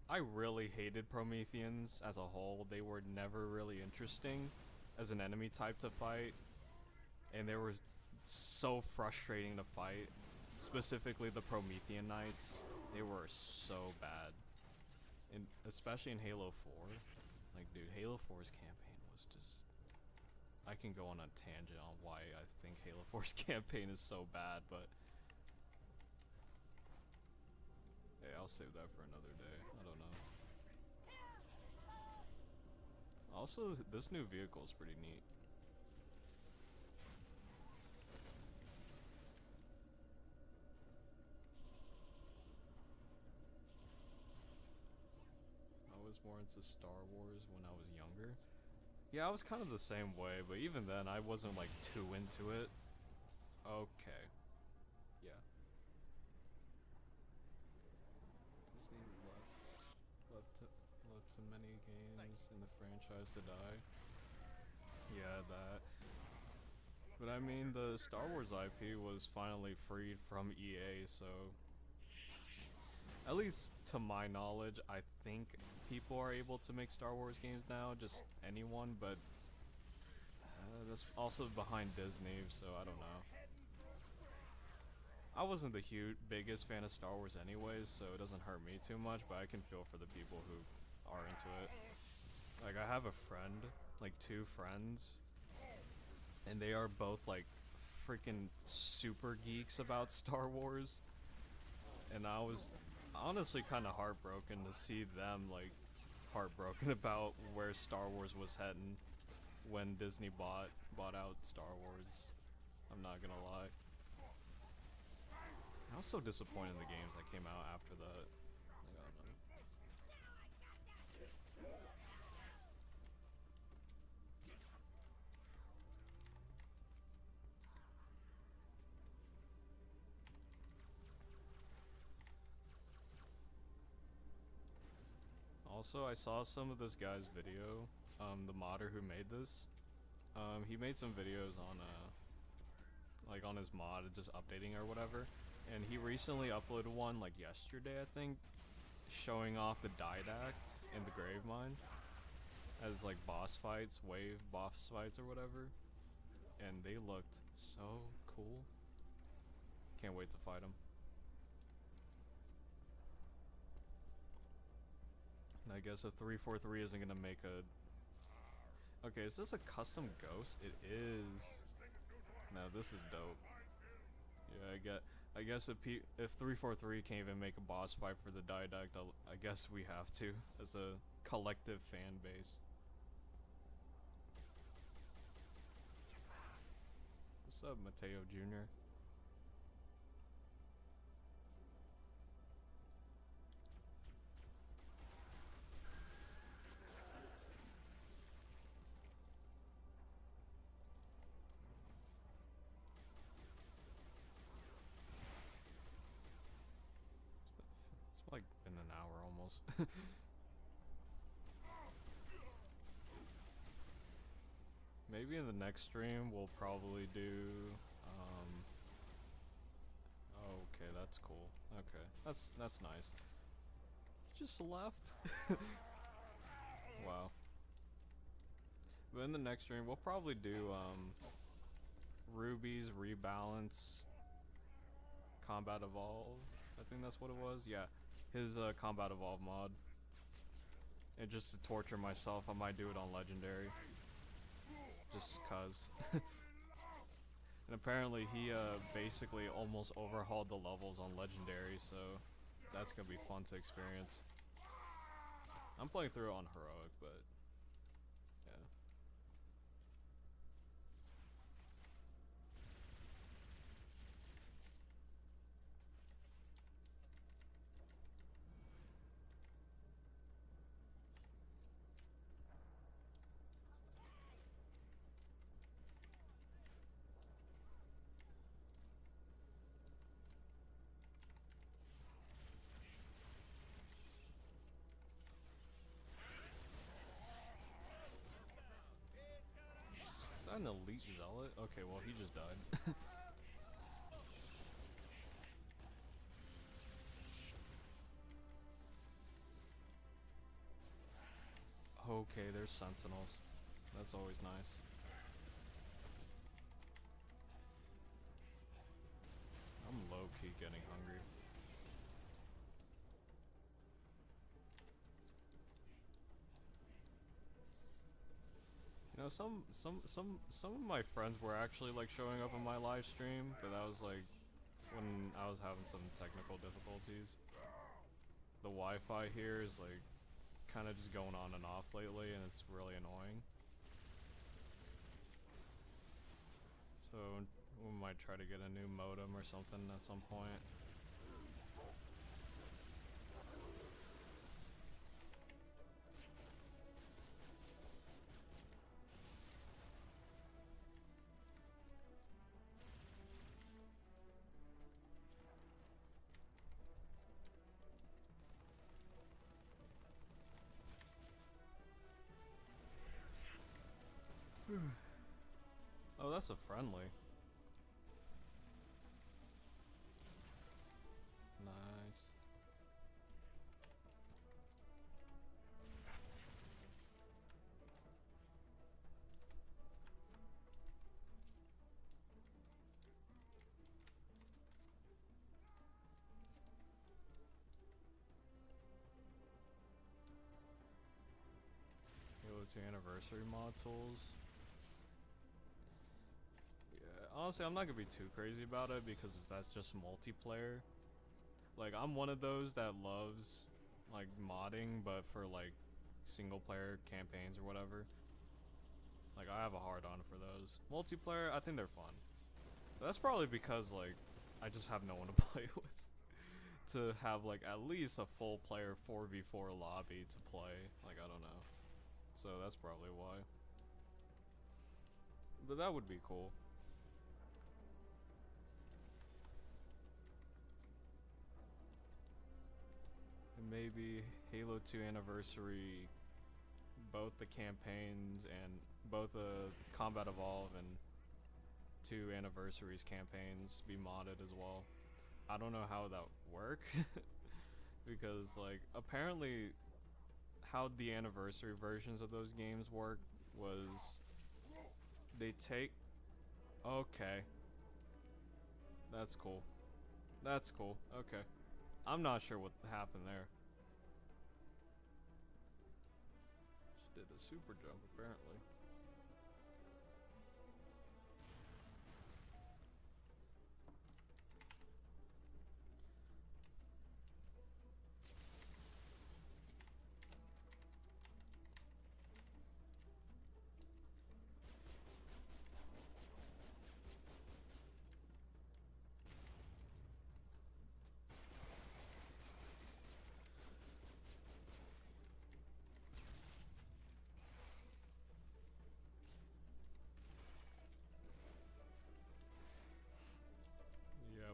Speaker 1: I really hated Prometheans as a whole. They were never really interesting as an enemy type to fight, and they were so frustrating to fight. Specifically the Promethean Knights. They were so bad. And especially in Halo 4. Like, dude, Halo 4's campaign was just... I can go on a tangent on why I think Halo 4's campaign is so bad, but... Hey, I'll save that for another day. I don't know. Also, this new vehicle is pretty neat. More into Star Wars when I was younger. Yeah, I was kind of the same way, but even then I wasn't like too into it. Okay. Yeah. Disney left too many games in the franchise to die. Yeah, that. But I mean, the Star Wars IP was finally freed from EA, so at least to my knowledge, I think people are able to make Star Wars games now, just anyone, but that's also behind Disney, so I don't know. I wasn't the biggest fan of Star Wars anyways, so it doesn't hurt me too much, but I can feel for the people who are into it. Like, I have a friend, like 2 friends, and they are both like freaking super geeks about Star Wars, and I was honestly kind of heartbroken to see them like heartbroken about where Star Wars was heading when Disney bought out Star Wars. I'm not gonna lie. I was so disappointed in the games that came out after that. Like, I don't know. Also, I saw some of this guy's video, the modder who made this. He made some videos on, like on his mod, just updating or whatever. And he recently uploaded one, like yesterday, I think, showing off the Didact in the Grave Mine as like boss fights, wave boss fights or whatever. And they looked so cool. Can't wait to fight him. And I guess a 343 isn't gonna make a... Okay, is this a custom ghost? It is. No, this is dope. Yeah, I guess if 343 can't even make a boss fight for the Didact, I guess we have to, as a collective fan base. What's up, Mateo Jr.? It's like been an hour almost. maybe in the next stream we'll probably do. Okay, that's cool. Okay, that's nice. Just left. Wow. But in the next stream we'll probably do Ruby's Rebalance Combat Evolve. I think that's what it was. Yeah, his Combat Evolve mod. And just to torture myself, I might do it on Legendary. Just cuz. And apparently he basically almost overhauled the levels on Legendary, so that's gonna be fun to experience. I'm playing through it on Heroic, but yeah. Is that an elite zealot? Okay, well he just died. Okay, there's sentinels. That's always nice. I'm low-key getting hungry. You know, some of my friends were actually like showing up on my live stream, but that was like when I was having some technical difficulties. The Wi-Fi here is like kind of just going on and off lately, and it's really annoying. So we might try to get a new modem or something at some point. Oh, that's a friendly. Nice. Halo 2 anniversary mod tools. Honestly, I'm not gonna be too crazy about it because that's just multiplayer. Like, I'm one of those that loves, like, modding, but for, like, single-player campaigns or whatever. Like, I have a hard-on for those. Multiplayer, I think they're fun. But that's probably because, like, I just have no one to play with. To have, like, at least a full-player 4v4 lobby to play. Like, I don't know. So that's probably why. But that would be cool. Maybe Halo 2 Anniversary, both the campaigns and both Combat Evolve and 2 Anniversaries campaigns be modded as well. I don't know how that would work because, like, apparently how the anniversary versions of those games work was they take... Okay. That's cool. That's cool. Okay. I'm not sure what happened there. Just did a super jump, apparently.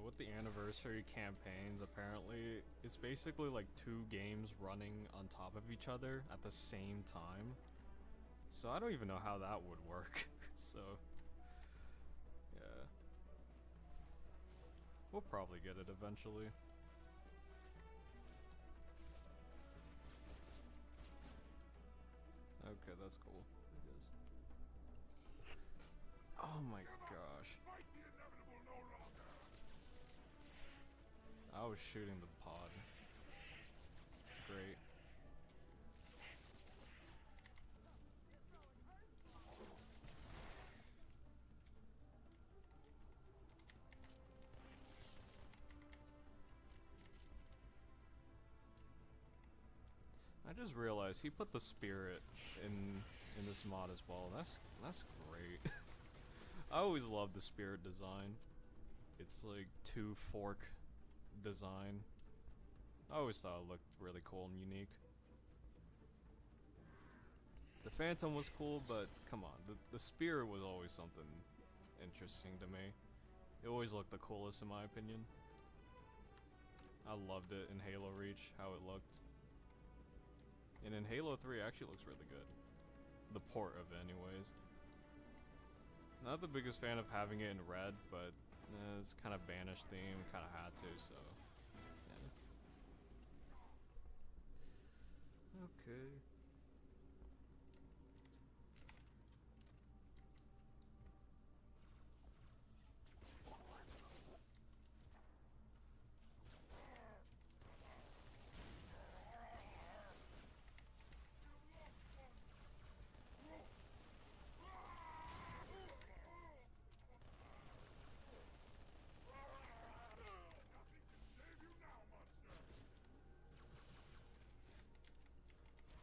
Speaker 1: With the anniversary campaigns, apparently it's basically like 2 games running on top of each other at the same time. So I don't even know how that would work. So yeah, we'll probably get it eventually. Okay, that's cool. I guess. Oh my gosh. I was shooting the pod. Great. I just realized he put the spirit in this mod as well. That's great. I always loved the spirit design. It's like 2-fork design. I always thought it looked really cool and unique. The Phantom was cool, but come on, the spirit was always something interesting to me. It always looked the coolest in my opinion. I loved it in Halo Reach, how it looked. And in Halo 3 it actually looks really good. The port of it anyways. Not the biggest fan of having it in red, but it's kind of banished theme, kind of had to, so yeah. Okay.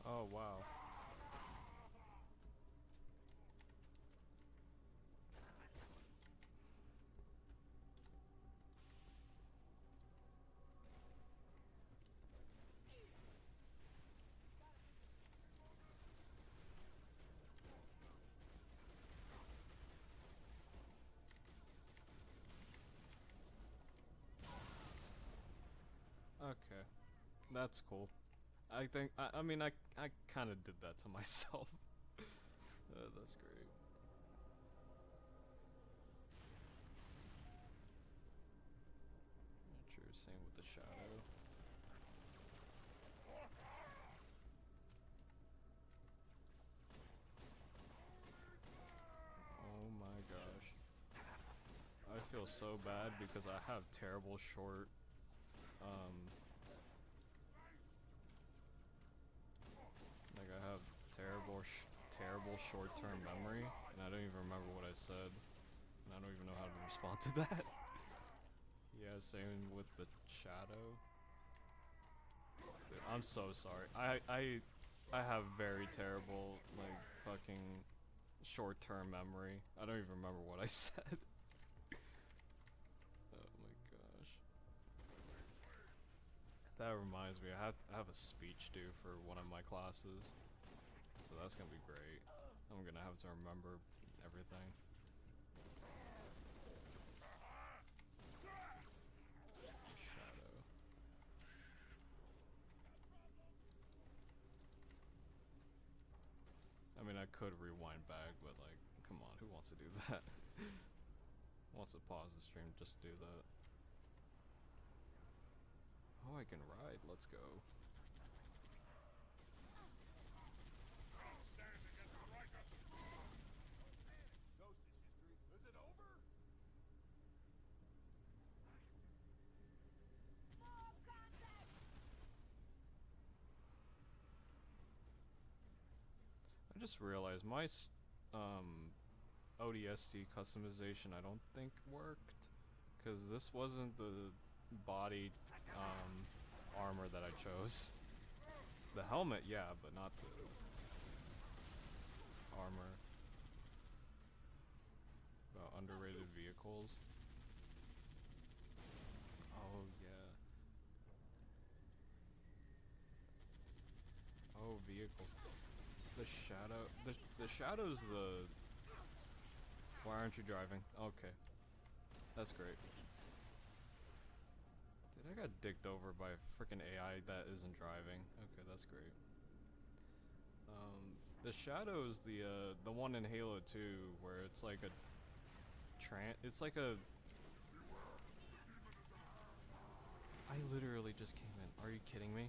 Speaker 1: Oh wow. Okay. That's cool. I think I mean I kind of did that to myself. That's great. True, same with the shadow. Oh my gosh. I feel so bad because I have terrible short like I have terrible short-term memory, and I don't even remember what I said, and I don't even know how to respond to that. Yeah, same with the shadow. Dude, I'm so sorry. I have very terrible like fucking short-term memory. I don't even remember what I said. Oh my gosh. That reminds me, I have a speech due for one of my classes. So that's gonna be great. I'm gonna have to remember everything. Shadow. I mean, I could rewind back, but like, come on, who wants to do that? Wants to pause the stream just to do that? Oh, I can ride. Let's go. I just realized my ODST customization I don't think worked, because this wasn't the body armor that I chose. The helmet, yeah, but not the armor. About underrated vehicles. Oh yeah. Oh, vehicles. The shadow. The shadow's the. Why aren't you driving? Okay, that's great. Dude, I got dicked over by a freaking AI that isn't driving. Okay, that's great. The Shadow is the one in Halo 2 where it's like a it's like a I literally just came in. Are you kidding me?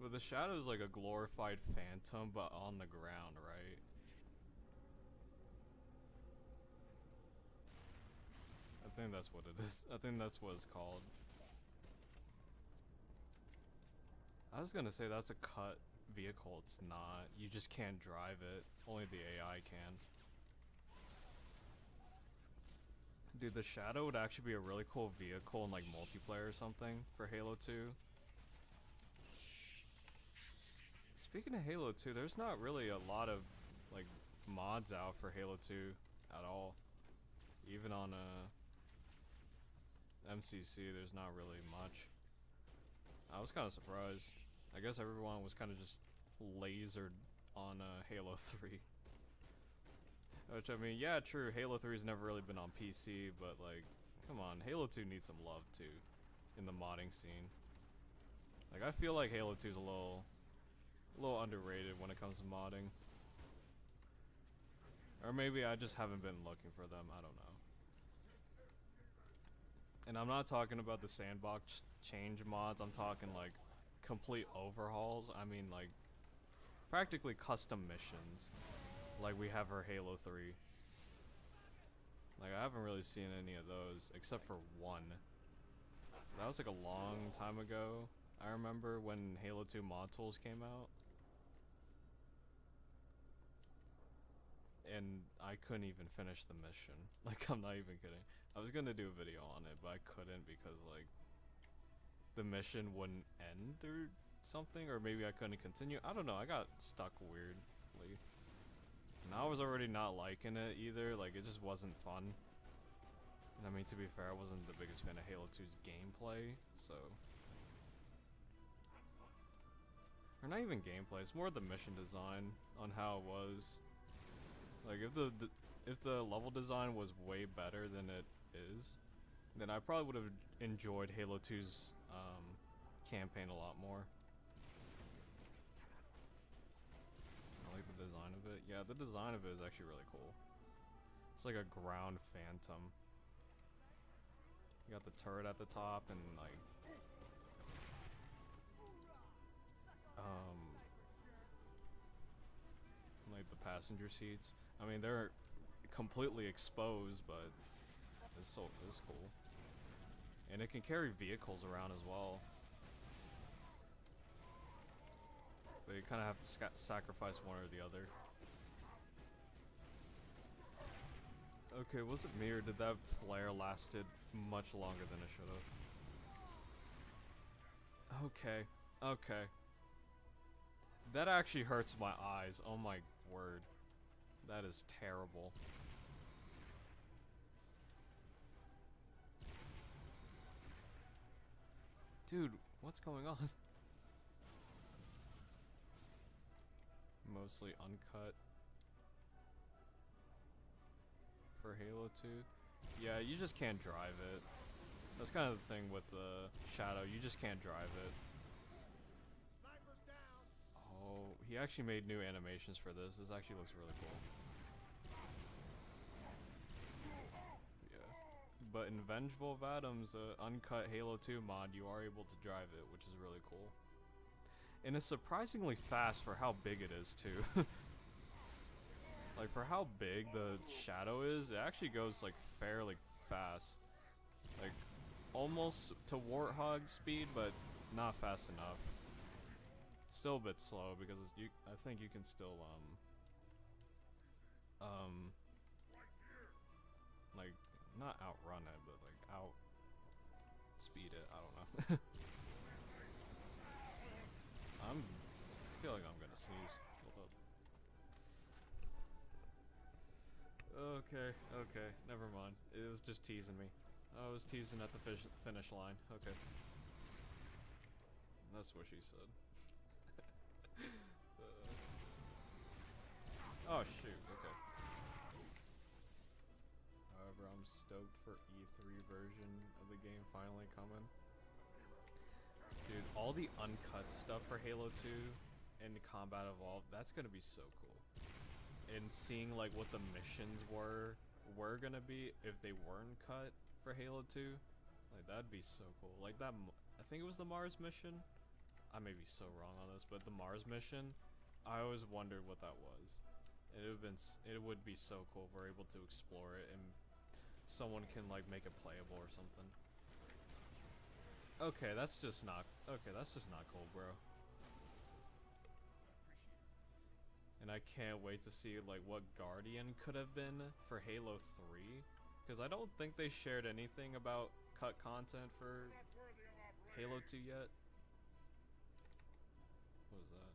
Speaker 1: But the Shadow is like a glorified phantom but on the ground, right? I think that's what it is. I think that's what it's called. I was gonna say that's a cut vehicle. It's not. You just can't drive it. Only the AI can. Dude, the Shadow would actually be a really cool vehicle in like multiplayer or something for Halo 2. Speaking of Halo 2, there's not really a lot of like mods out for Halo 2 at all. Even on MCC, there's not really much. I was kind of surprised. I guess everyone was kind of just lasered on Halo 3. Which, I mean, yeah, true, Halo 3 has never really been on PC, but like, come on, Halo 2 needs some love too, in the modding scene. Like, I feel like Halo 2 is a little underrated when it comes to modding. Or maybe I just haven't been looking for them, I don't know. And I'm not talking about the sandbox change mods, I'm talking like complete overhauls. I mean like practically custom missions like we have for Halo 3. Like I haven't really seen any of those except for one. That was like a long time ago. I remember when Halo 2 mod tools came out. And I couldn't even finish the mission. Like, I'm not even kidding. I was gonna do a video on it, but I couldn't because, like, the mission wouldn't end or something, or maybe I couldn't continue. I don't know, I got stuck weirdly. And I was already not liking it either, like, it just wasn't fun. And I mean, to be fair, I wasn't the biggest fan of Halo 2's gameplay, so... Or not even gameplay, it's more the mission design on how it was. Like if the level design was way better than it is, then I probably would have enjoyed Halo 2's campaign a lot more. I like the design of it. Yeah, the design of it is actually really cool. It's like a ground phantom. You got the turret at the top and like the passenger seats. I mean, they're completely exposed, but it's cool. And it can carry vehicles around as well. But you kind of have to sacrifice one or the other. Okay, was it me or did that flare lasted much longer than it should have? Okay, okay. That actually hurts my eyes. Oh my word. That is terrible. Dude, what's going on? Mostly uncut. For Halo 2. Yeah, you just can't drive it. That's kind of the thing with the Shadow. You just can't drive it. Oh, he actually made new animations for this. This actually looks really cool. Yeah. But in Vengeful of Adam's uncut Halo 2 mod, you are able to drive it, which is really cool. And it's surprisingly fast for how big it is, too. Like, for how big the Shadow is, it actually goes, like, fairly fast. Like, almost to Warthog speed, but not fast enough. Still a bit slow, because I think you can still, like, not outrun it, but, like, out-speed it, I don't know. I feel like I'm gonna sneeze. Hold up. Okay, never mind. It was just teasing me. I was teasing at the finish line. Okay. That's what she said. Oh shoot, okay. However, I'm stoked for E3 version of the game finally coming. Dude, all the uncut stuff for Halo 2 in Combat Evolved, that's gonna be so cool. And seeing like what the missions were gonna be if they weren't cut for Halo 2, like that'd be so cool. Like that, I think it was the Mars mission. I may be so wrong on this, but the Mars mission, I always wondered what that was. It would be so cool if we're able to explore it and someone can like make it playable or something. Okay, that's just not cool, bro. And I can't wait to see like what Guardian could have been for Halo 3, because I don't think they shared anything about cut content for Halo 2 yet. What was that?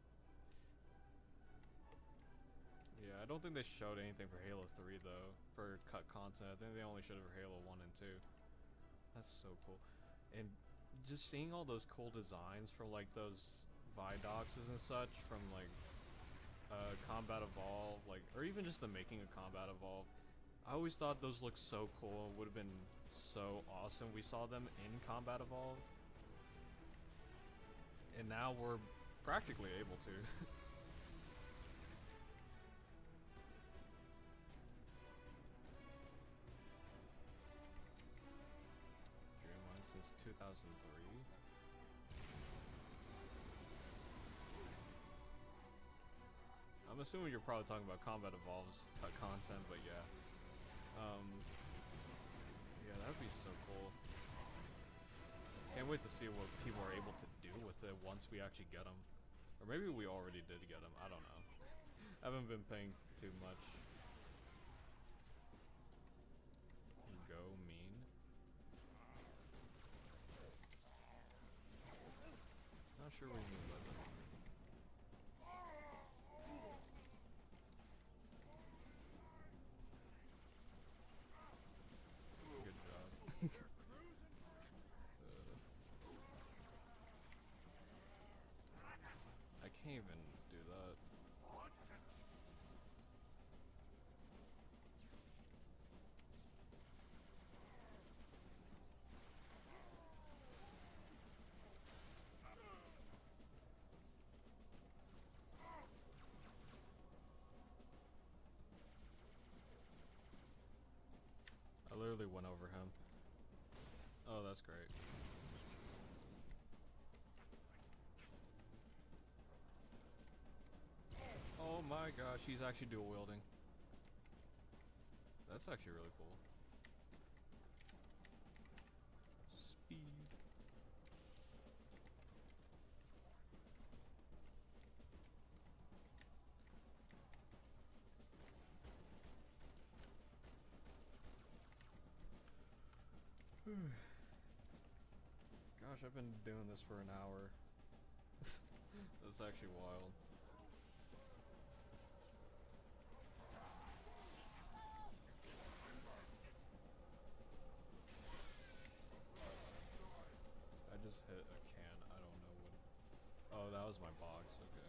Speaker 1: Yeah, I don't think they showed anything for Halo 3 though, for cut content. I think they only showed it for Halo 1 and 2. That's so cool. And just seeing all those cool designs for like those Vidoxes and such from like Combat Evolved, like, or even just the making of Combat Evolved. I always thought those looked so cool. It would have been so awesome. We saw them in Combat Evolved, and now we're practically able to. Dream Mine since 2003. I'm assuming you're probably talking about Combat Evolved's cut content, but yeah. Yeah, that'd be so cool. Can't wait to see what people are able to do with it once we actually get them. Or maybe we already did get them, I don't know. I haven't been paying too much. Go mean. Not sure what you mean by that. I can't even do that. I literally went over him. Oh, that's great. Oh my gosh, he's actually dual wielding. That's actually really cool. Speed. Gosh, I've been doing this for an hour. That's actually wild. I just hit a can. I don't know what. Oh, that was my box. Okay.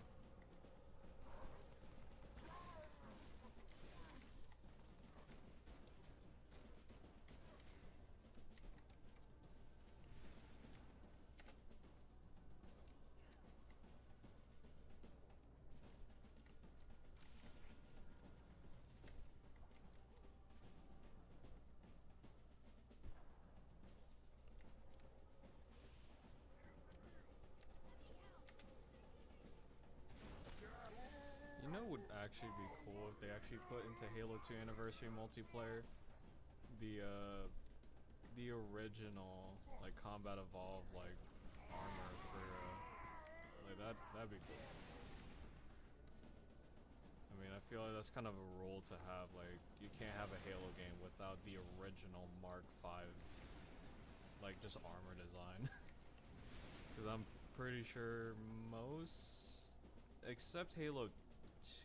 Speaker 1: You know what would actually be cool if they actually put into Halo 2 Anniversary multiplayer the original like Combat Evolved like armor for like that'd be cool. I mean, I feel like that's kind of a rule to have. Like, you can't have a Halo game without the original Mark V like just armor design. Because I'm pretty sure most, except Halo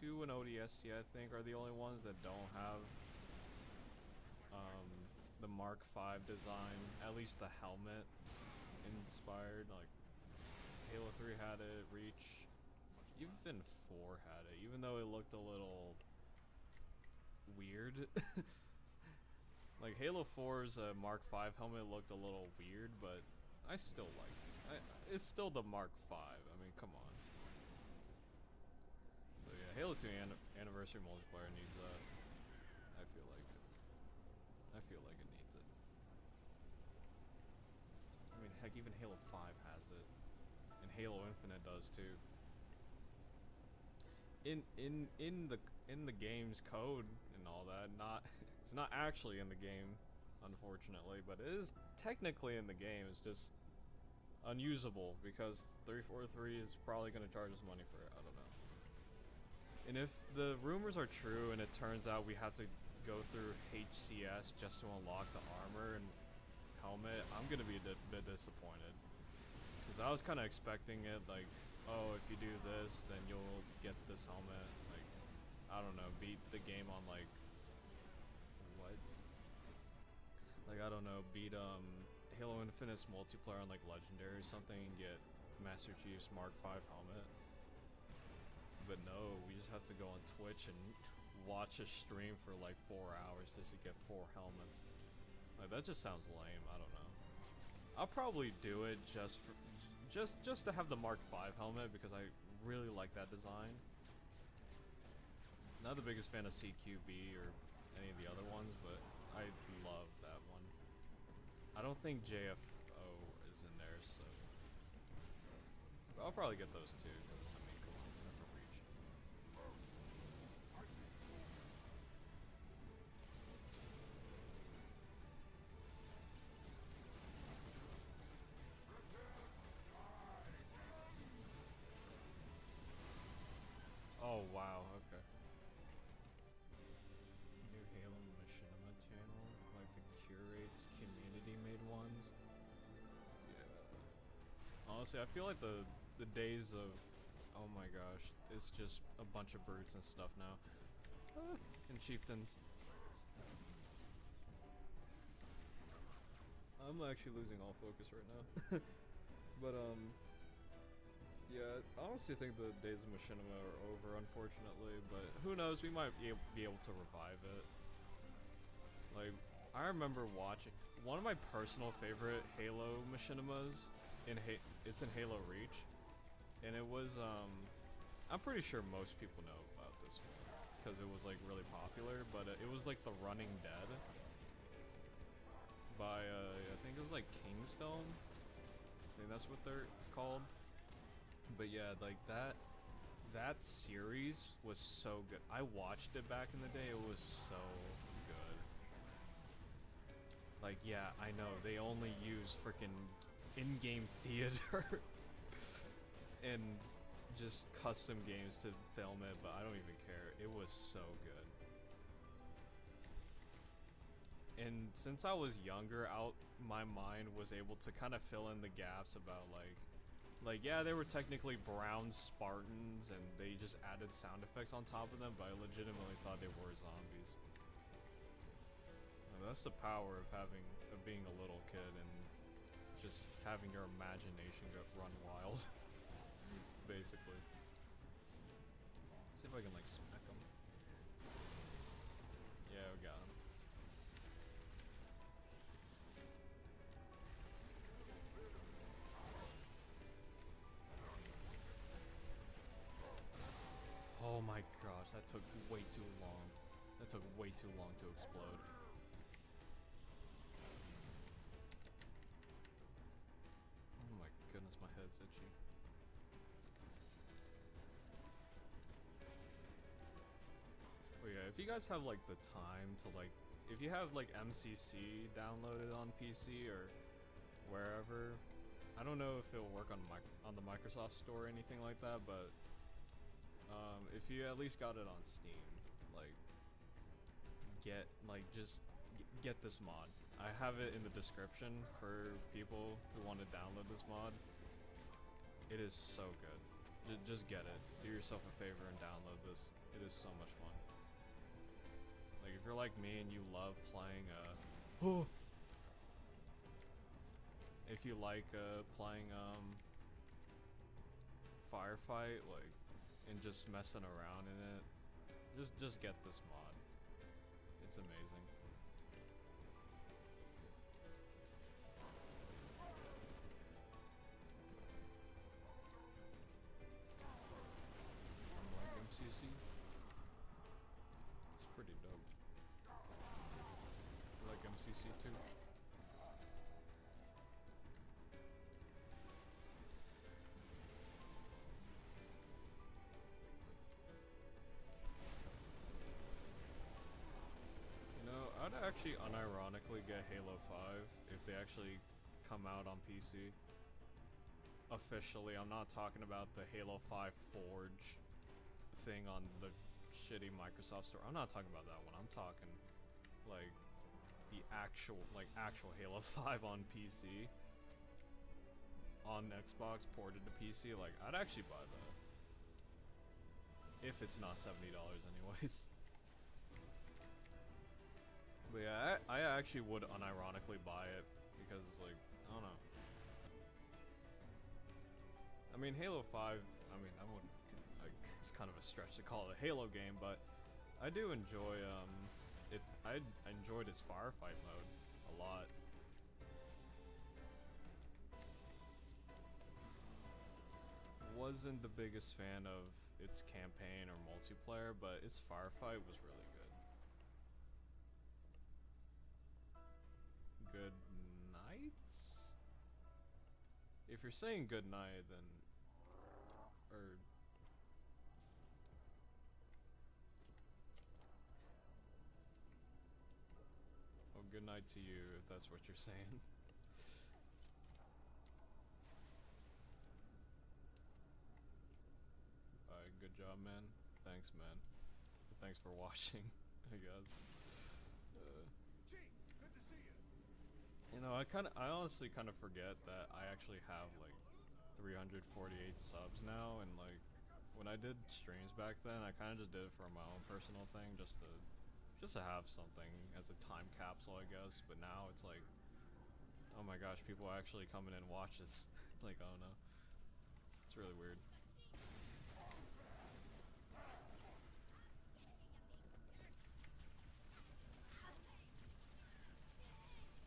Speaker 1: 2 and ODST, I think, are the only ones that don't have the Mark V design, at least the helmet inspired. Like Halo 3 had it, Reach, even 4 had it, even though it looked a little weird. Like Halo 4's Mark V helmet looked a little weird, but I still like it. It's still the Mark V. I mean, come on. Halo 2 anniversary multiplayer needs that. I feel like it. I feel like it needs it. I mean, heck, even Halo 5 has it, and Halo Infinite does too. In the game's code and all that, it's not actually in the game, unfortunately, but it is technically in the game. It's just unusable because 343 is probably going to charge us money for it. I don't know. And if the rumors are true and it turns out we have to go through HCS just to unlock the armor and helmet, I'm going to be a bit disappointed. Because I was kind of expecting it, like, oh, if you do this, then you'll get this helmet. Like, I don't know, beat the game on, like, what? Like, I don't know, beat, Halo Infinite's multiplayer on, like, Legendary or something and get Master Chief's Mark V helmet. But no, we just have to go on Twitch and watch a stream for, like, 4 hours just to get 4 helmets. Like, that just sounds lame, I don't know. I'll probably do it just to have the Mark V helmet because I really like that design. Not the biggest fan of CQB or any of the other ones, but I love that one. I don't think JFO is in there, so I'll probably get those too. Because, I mean, come on, they're for Reach. Oh wow, okay. New Halo Machinima channel, like the curates community made ones. Yeah. Honestly, I feel like the days of, oh my gosh, it's just a bunch of brutes and stuff now. And chieftains. I'm actually losing all focus right now. But yeah, I honestly think the days of Machinima are over, unfortunately, but who knows, we might be able to revive it. Like, I remember watching, one of my personal favorite Halo Machinimas, it's in Halo Reach, and it was, I'm pretty sure most people know about this one, because it was, like, really popular, but it was, like, The Running Dead, by, I think it was, like, King's Film, I think that's what they're called. But yeah, like that series was so good. I watched it back in the day. It was so good. Like, yeah, I know they only use freaking in-game theater and just custom games to film it, but I don't even care. It was so good. And since I was younger, my mind was able to kind of fill in the gaps about like, yeah, they were technically brown Spartans, and they just added sound effects on top of them, but I legitimately thought they were zombies. And that's the power of being a little kid and just having your imagination run wild, basically. Let's see if I can, like, smack them. Yeah, we got him. Oh my gosh, that took way too long. That took way too long to explode. Oh my goodness, my head's itchy. Oh yeah, if you guys have like the time to like, if you have like MCC downloaded on PC or wherever, I don't know if it'll work on the Microsoft Store or anything like that, but if you at least got it on Steam, like, just get this mod. I have it in the description for people who want to download this mod. It is so good. Just get it. Do yourself a favor and download this. It is so much fun. Like, if you're like me and you love playing, if you like playing Firefight, like, and just messing around in it, just get this mod. It's amazing. Like MCC. actually unironically get Halo 5 if they actually come out on PC. Officially, I'm not talking about the Halo 5 Forge thing on the shitty Microsoft store. I'm not talking about that one. I'm talking like the actual Halo 5 on PC. On Xbox ported to PC, like I'd actually buy that. If it's not $70 anyways. But yeah, I actually would unironically buy it because like, I don't know. I mean Halo 5, I mean I wouldn't, like, it's kind of a stretch to call it a Halo game, but I do enjoy it. I enjoyed its Firefight mode a lot. Wasn't the biggest fan of its campaign or multiplayer, but its Firefight was really good. Good night? If you're saying good night, then oh, good night to you if that's what you're saying. Good job, man. Thanks, man. Thanks for watching, I guess.
Speaker 2: Chief, good to see you.
Speaker 1: You know, I honestly kind of forget that I actually have like 348 subs now, and like when I did streams back then, I kind of just did it for my own personal thing, just to have something as a time capsule, I guess. But now it's like, oh my gosh, people actually come in and watch this. Like, I don't know. It's really weird.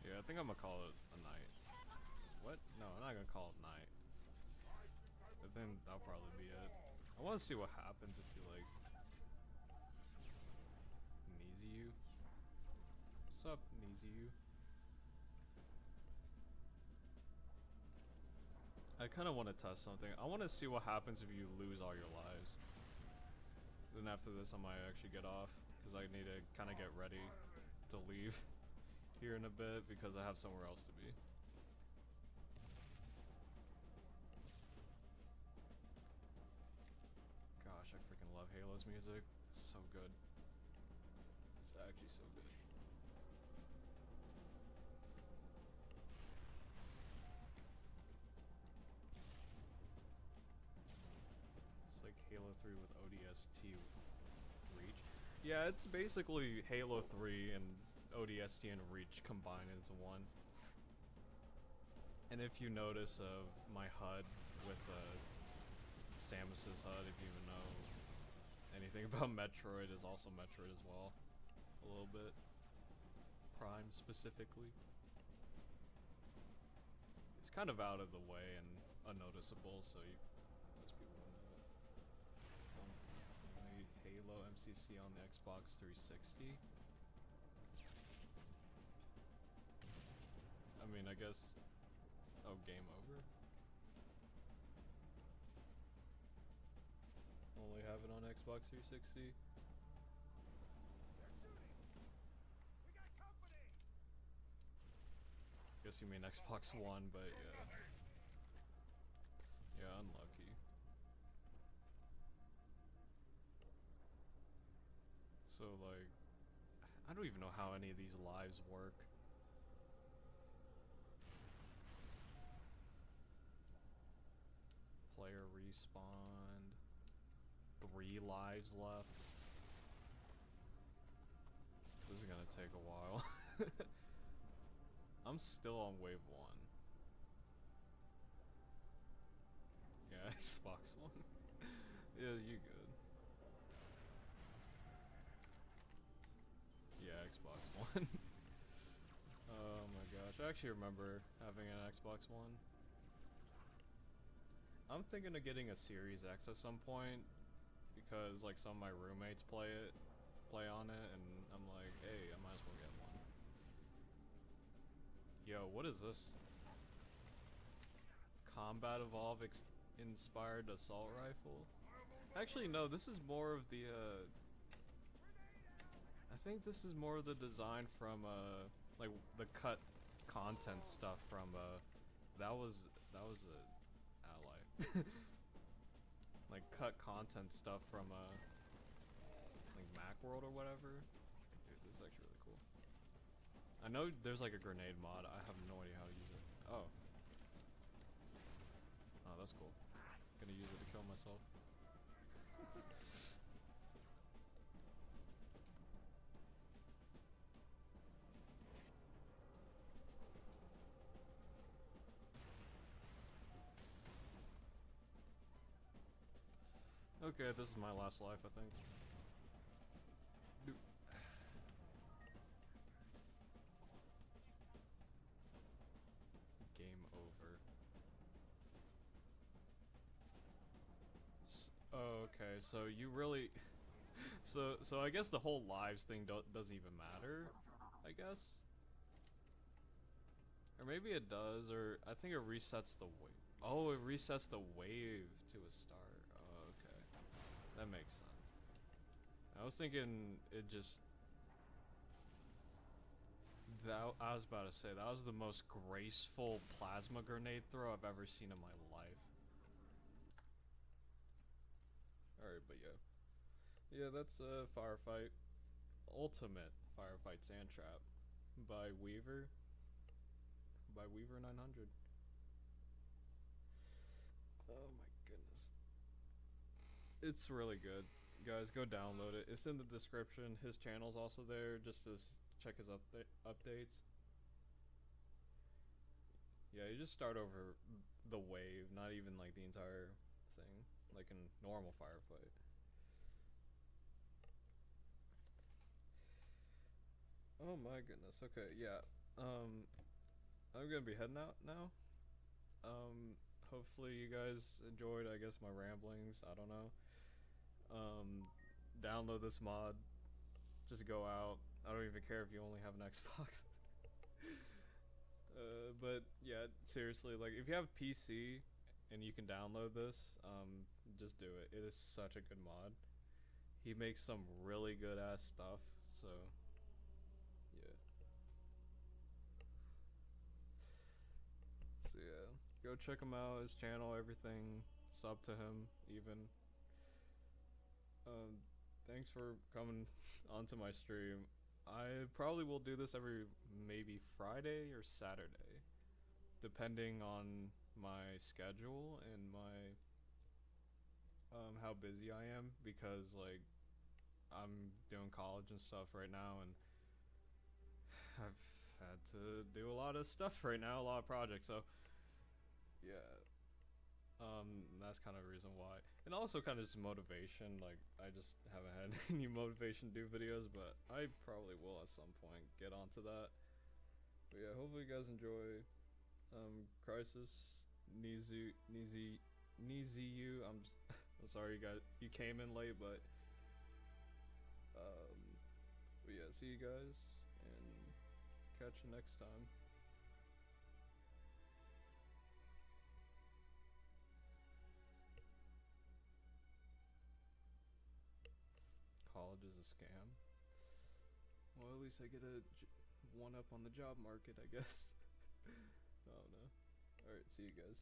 Speaker 1: Yeah, I think I'm gonna call it a night. What? No, I'm not gonna call it night. I think that'll probably be it. I want to see what happens if you like Neezy you. What's up, Neezy you? I kind of want to test something. I want to see what happens if you lose all your lives. Then after this, I might actually get off because I need to kind of get ready to leave here in a bit because I have somewhere else to be. Gosh, I freaking love Halo's music. It's so good. It's actually so good. It's like Halo 3 with ODST Reach. Yeah, it's basically Halo 3 and ODST and Reach combined into one. And if you notice my HUD with Samus's HUD, if you even know anything about Metroid, is also Metroid as well. A little bit. Prime specifically. It's kind of out of the way and unnoticeable, so most people know it. Halo MCC on the Xbox 360. I mean, I guess. Oh, game over? Only have it on Xbox 360? Guess you mean Xbox One, but yeah. Yeah, unlucky. So, like, I don't even know how any of these lives work. Player respawned. 3 lives left. This is gonna take a while. I'm still on wave 1. Yeah, Xbox One. Yeah, you good. Yeah, Xbox One. Oh my gosh, I actually remember having an Xbox One. I'm thinking of getting a Series X at some point because like some of my roommates play on it, and I'm like, hey, I might as well get one. Yo, what is this? Combat Evolve inspired assault rifle? Actually, no, this is more of the I think this is more of the design from like the cut content stuff from that was a ally. Like cut content stuff from like Macworld or whatever. Dude, this is actually really cool. I know there's like a grenade mod. I have no idea how to use it. Oh. Oh, that's cool. Gonna use it to kill myself. Okay, this is my last life, I think. Dude. Game over. Oh, okay, so you really... So I guess the whole lives thing doesn't even matter, I guess? Or maybe it does, or I think it resets the wave. Oh, it resets the wave to a start. Oh, okay. That makes sense. I was thinking it just... I was about to say, that was the most graceful plasma grenade throw I've ever seen in my life. Alright, but yeah. Yeah, that's Firefight. Ultimate Firefight Sandtrap by Weaver. By Weaver900. Oh my goodness. It's really good. Guys, go download it. It's in the description. His channel's also there just to check his updates. Yeah, you just start over the wave, not even like the entire thing, like in normal Firefight. Oh my goodness. Okay, yeah. I'm gonna be heading out now. Hopefully you guys enjoyed, I guess, my ramblings. I don't know. Download this mod. Just go out. I don't even care if you only have an Xbox. But yeah, seriously, like if you have PC and you can download this, just do it. It is such a good mod. He makes some really good ass stuff, so yeah. So yeah, go check him out, his channel, everything. Sub to him, even. Thanks for coming onto my stream. I probably will do this every maybe Friday or Saturday, depending on my schedule and my how busy I am, because like I'm doing college and stuff right now, and I've had to do a lot of stuff right now, a lot of projects, so yeah. That's kind of a reason why. And also kind of just motivation, like I just haven't had any motivation to do videos, but I probably will at some point get onto that. But yeah, hopefully you guys enjoy Crisis Nizu. I'm sorry you guys, you came in late, but yeah, see you guys and catch you next time. College is a scam. Well, at least I get a one up on the job market, I guess. I don't know. Alright, see you guys.